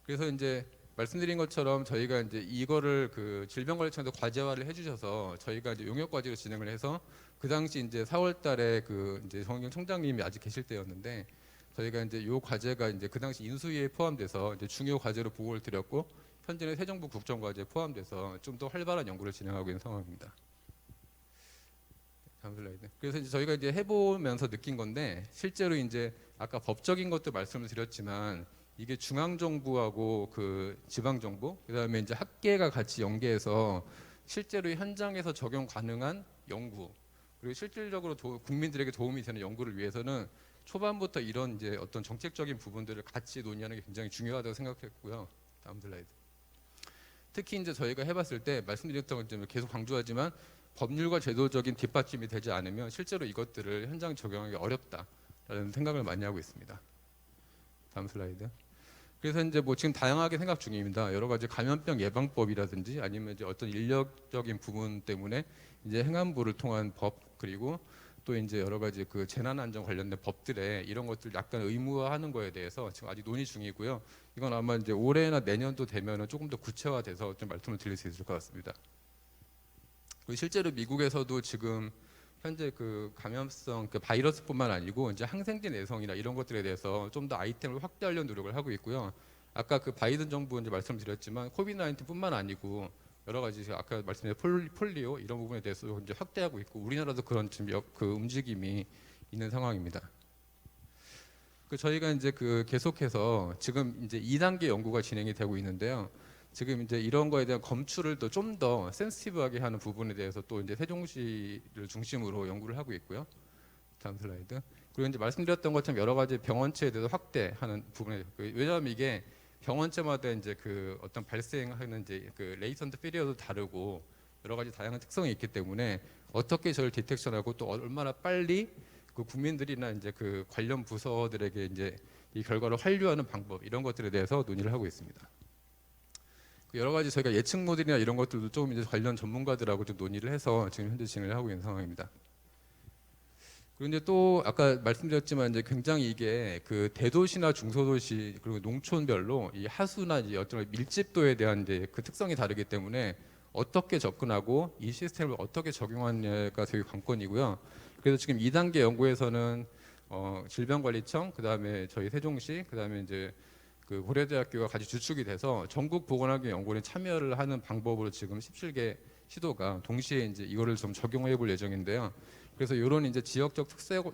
S5: 그래서 이제 말씀드린 것처럼 저희가 이제 이거를 그 질병관리청에서 과제화를 해주셔서 저희가 이제 용역 과제로 진행을 해서 그 당시 이제 4월달에 그 이제 정의경 청장님이 아직 계실 때였는데 저희가 이제 요 과제가 이제 그 당시 인수위에 포함돼서 이제 중요 과제로 보고를 드렸고 현재는 새 정부 국정과제에 포함돼서 좀 더 활발한 연구를 진행하고 있는 상황입니다. 다음 슬라이드. 그래서 이제 저희가 이제 해보면서 느낀 건데 실제로 이제 아까 법적인 것도 말씀을 드렸지만 이게 중앙 정부하고 그 지방 정부 그다음에 이제 학계가 같이 연계해서 실제로 현장에서 적용 가능한 연구 그리고 실질적으로 국민들에게 도움이 되는 연구를 위해서는 초반부터 이런 이제 어떤 정책적인 부분들을 같이 논의하는 게 굉장히 중요하다고 생각했고요. 다음 슬라이드. 특히 이제 저희가 해봤을 때 말씀드렸던 것처럼 계속 강조하지만 법률과 제도적인 뒷받침이 되지 않으면 실제로 이것들을 현장 적용하기 어렵다라는 생각을 많이 하고 있습니다. 다음 슬라이드. 그래서 이제 뭐 지금 다양하게 생각 중입니다. 여러 가지 감염병 예방법이라든지 아니면 이제 어떤 인력적인 부분 때문에 이제 행안부를 통한 법 그리고 또 이제 여러 가지 그 재난 안전 관련된 법들에 이런 것들 약간 의무화하는 거에 대해서 지금 아직 논의 중이고요. 이건 아마 이제 올해나 내년도 되면은 조금 더 구체화돼서 좀 말씀을 드릴 수 있을 것 같습니다. 그리고 실제로 미국에서도 지금 현재 그 감염성 그 바이러스뿐만 아니고 이제 항생제 내성이나 이런 것들에 대해서 좀 더 아이템을 확대하려는 노력을 하고 있고요. 아까 그 바이든 정부 이제 말씀드렸지만 코비드 19뿐만 아니고 여러 가지 아까 말씀드린 폴리오 이런 부분에 대해서 이제 확대하고 있고 우리나라도 그런 지금 그 움직임이 있는 상황입니다. 그 저희가 이제 그 계속해서 지금 이제 2단계 연구가 진행이 되고 있는데요. 지금 이제 이런 거에 대한 검출을 또 좀 더 센시티브하게 하는 부분에 대해서 또 이제 세종시를 중심으로 연구를 하고 있고요. 다음 슬라이드. 그리고 이제 말씀드렸던 것처럼 여러 가지 병원체에 대해서 확대하는 부분에 왜냐하면 이게 병원체마다 이제 그 어떤 발생하는 이제 그 레이턴트 피리어도 다르고 여러 가지 다양한 특성이 있기 때문에 어떻게 저를 디텍션하고 또 얼마나 빨리 그 국민들이나 이제 그 관련 부서들에게 이제 이 결과를 환류하는 방법 이런 것들에 대해서 논의를 하고 있습니다. 여러 가지 저희가 예측 모델이나 이런 것들도 조금 이제 관련 전문가들하고 좀 논의를 해서 지금 현재 진행을 하고 있는 상황입니다. 그리고 이제 또 아까 말씀드렸지만 이제 굉장히 이게 그 대도시나 중소도시 그리고 농촌별로 이 하수나 이제 어떤 밀집도에 대한 이제 그 특성이 다르기 때문에 어떻게 접근하고 이 시스템을 어떻게 적용하느냐가 되게 관건이고요. 그래서 지금 2단계 연구에서는 질병관리청, 그다음에 저희 세종시, 그다음에 이제 그 고려대학교가 같이 주축이 돼서 전국 보건학교 연구원에 참여를 하는 방법으로 지금 17개 시도가 동시에 이제 이거를 좀 적용해 볼 예정인데요. 그래서 이런 이제 지역적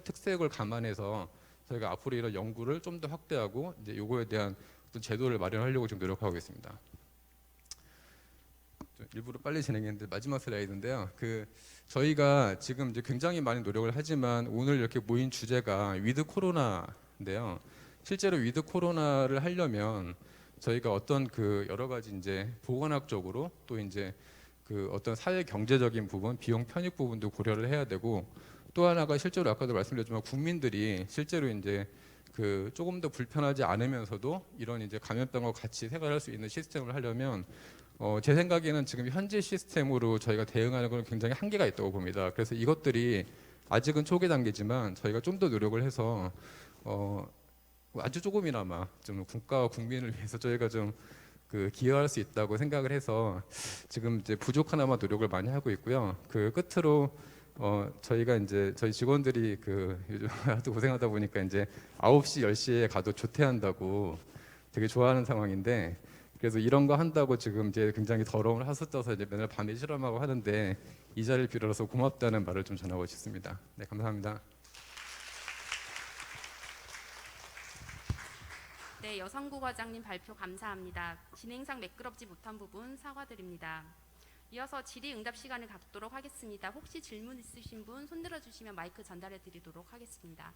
S5: 특색을 감안해서 저희가 앞으로 이런 연구를 좀 더 확대하고 이제 요거에 대한 어떤 제도를 마련하려고 지금 노력하고 있습니다. 일부러 빨리 진행했는데 마지막 슬라이드인데요. 그 저희가 지금 이제 굉장히 많은 노력을 하지만 오늘 이렇게 모인 주제가 위드 코로나인데요. 실제로 위드 코로나를 하려면 저희가 어떤 그 여러 가지 이제 보건학적으로 또 이제 그 어떤 사회 경제적인 부분, 비용 편익 부분도 고려를 해야 되고 또 하나가 실제로 아까도 말씀드렸지만 국민들이 실제로 이제 그 조금 더 불편하지 않으면서도 이런 이제 감염병과 같이 생활할 수 있는 시스템을 하려면 제 생각에는 지금 현재 시스템으로 저희가 대응하는 건 굉장히 한계가 있다고 봅니다. 그래서 이것들이 아직은 초기 단계지만 저희가 좀 더 노력을 해서 아주 조금이나마 좀 국가와 국민을 위해서 저희가 좀 그 기여할 수 있다고 생각을 해서 지금 이제 부족하나마 노력을 많이 하고 있고요. 그 끝으로 저희가 이제 저희 직원들이 그 요즘 하도 고생하다 보니까 이제 9시 10시에 가도 조퇴한다고 되게 좋아하는 상황인데 그래서 이런 거 한다고 지금 이제 굉장히 더러운 하수 떠서 이제 맨날 밤에 실험하고 하는데 이 자리를 빌어서 고맙다는 말을 좀 전하고 싶습니다. 네, 감사합니다.
S1: 네, 여성구 과장님 발표 감사합니다. 진행상 매끄럽지 못한 부분 사과드립니다. 이어서 질의응답 시간을 갖도록 하겠습니다. 혹시 질문 있으신 분 손들어 주시면 마이크 전달해 드리도록 하겠습니다.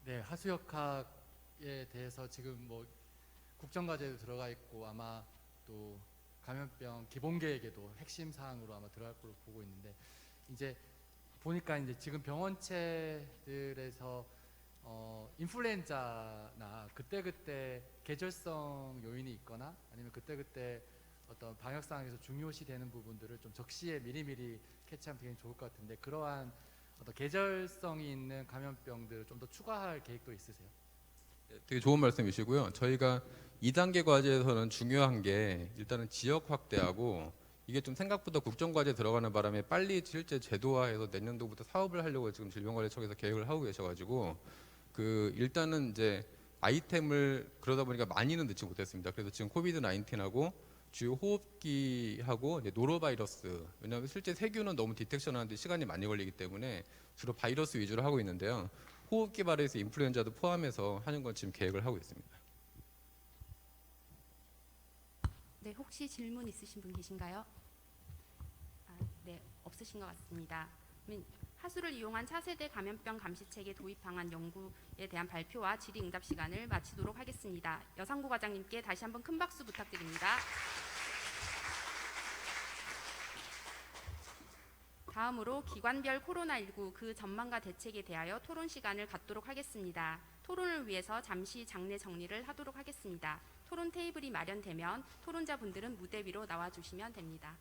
S2: 네, 하수역학에 대해서 지금 뭐 국정과제도 들어가 있고 아마 또 감염병 기본계획에도 핵심 사항으로 아마 들어갈 걸로 보고 있는데 이제 보니까 이제 지금 병원체들에서 인플루엔자나 그때그때 계절성 요인이 있거나 아니면 그때그때 어떤 방역 상황에서 중요시 되는 부분들을 좀 적시에 미리미리 캐치하면 되게 좋을 것 같은데 그러한 어떤 계절성이 있는 감염병들을 좀 더 추가할 계획도 있으세요?
S5: 되게 좋은 말씀이시고요. 저희가 2단계 과제에서는 중요한 게 일단은 지역 확대하고 이게 좀 생각보다 국정과제 들어가는 바람에 빨리 실제 제도화해서 내년도부터 사업을 하려고 지금 질병관리청에서 계획을 하고 계셔가지고 그 일단은 이제 아이템을 그러다 보니까 많이는 넣지 못했습니다. 그래서 지금 코비드 19하고 주요 호흡기하고 이제 노로바이러스 왜냐하면 실제 세균은 너무 디텍션하는데 시간이 많이 걸리기 때문에 주로 바이러스 위주로 하고 있는데요. 호흡기 바이러스 인플루엔자도 포함해서 하는 건 지금 계획을 하고 있습니다.
S1: 네, 혹시 질문 있으신 분 계신가요? 네, 없으신 것 같습니다. 그러면 하수를 이용한 차세대 감염병 감시체계 도입 방안 연구에 대한 발표와 질의응답 시간을 마치도록 하겠습니다. 여상구 과장님께 다시 한번 큰 박수 부탁드립니다. 다음으로 기관별 코로나19 그 전망과 대책에 대하여 토론 시간을 갖도록 하겠습니다. 토론을 위해서 잠시 장내 정리를 하도록 하겠습니다. 토론 테이블이 마련되면 토론자분들은 무대 위로 나와주시면 됩니다.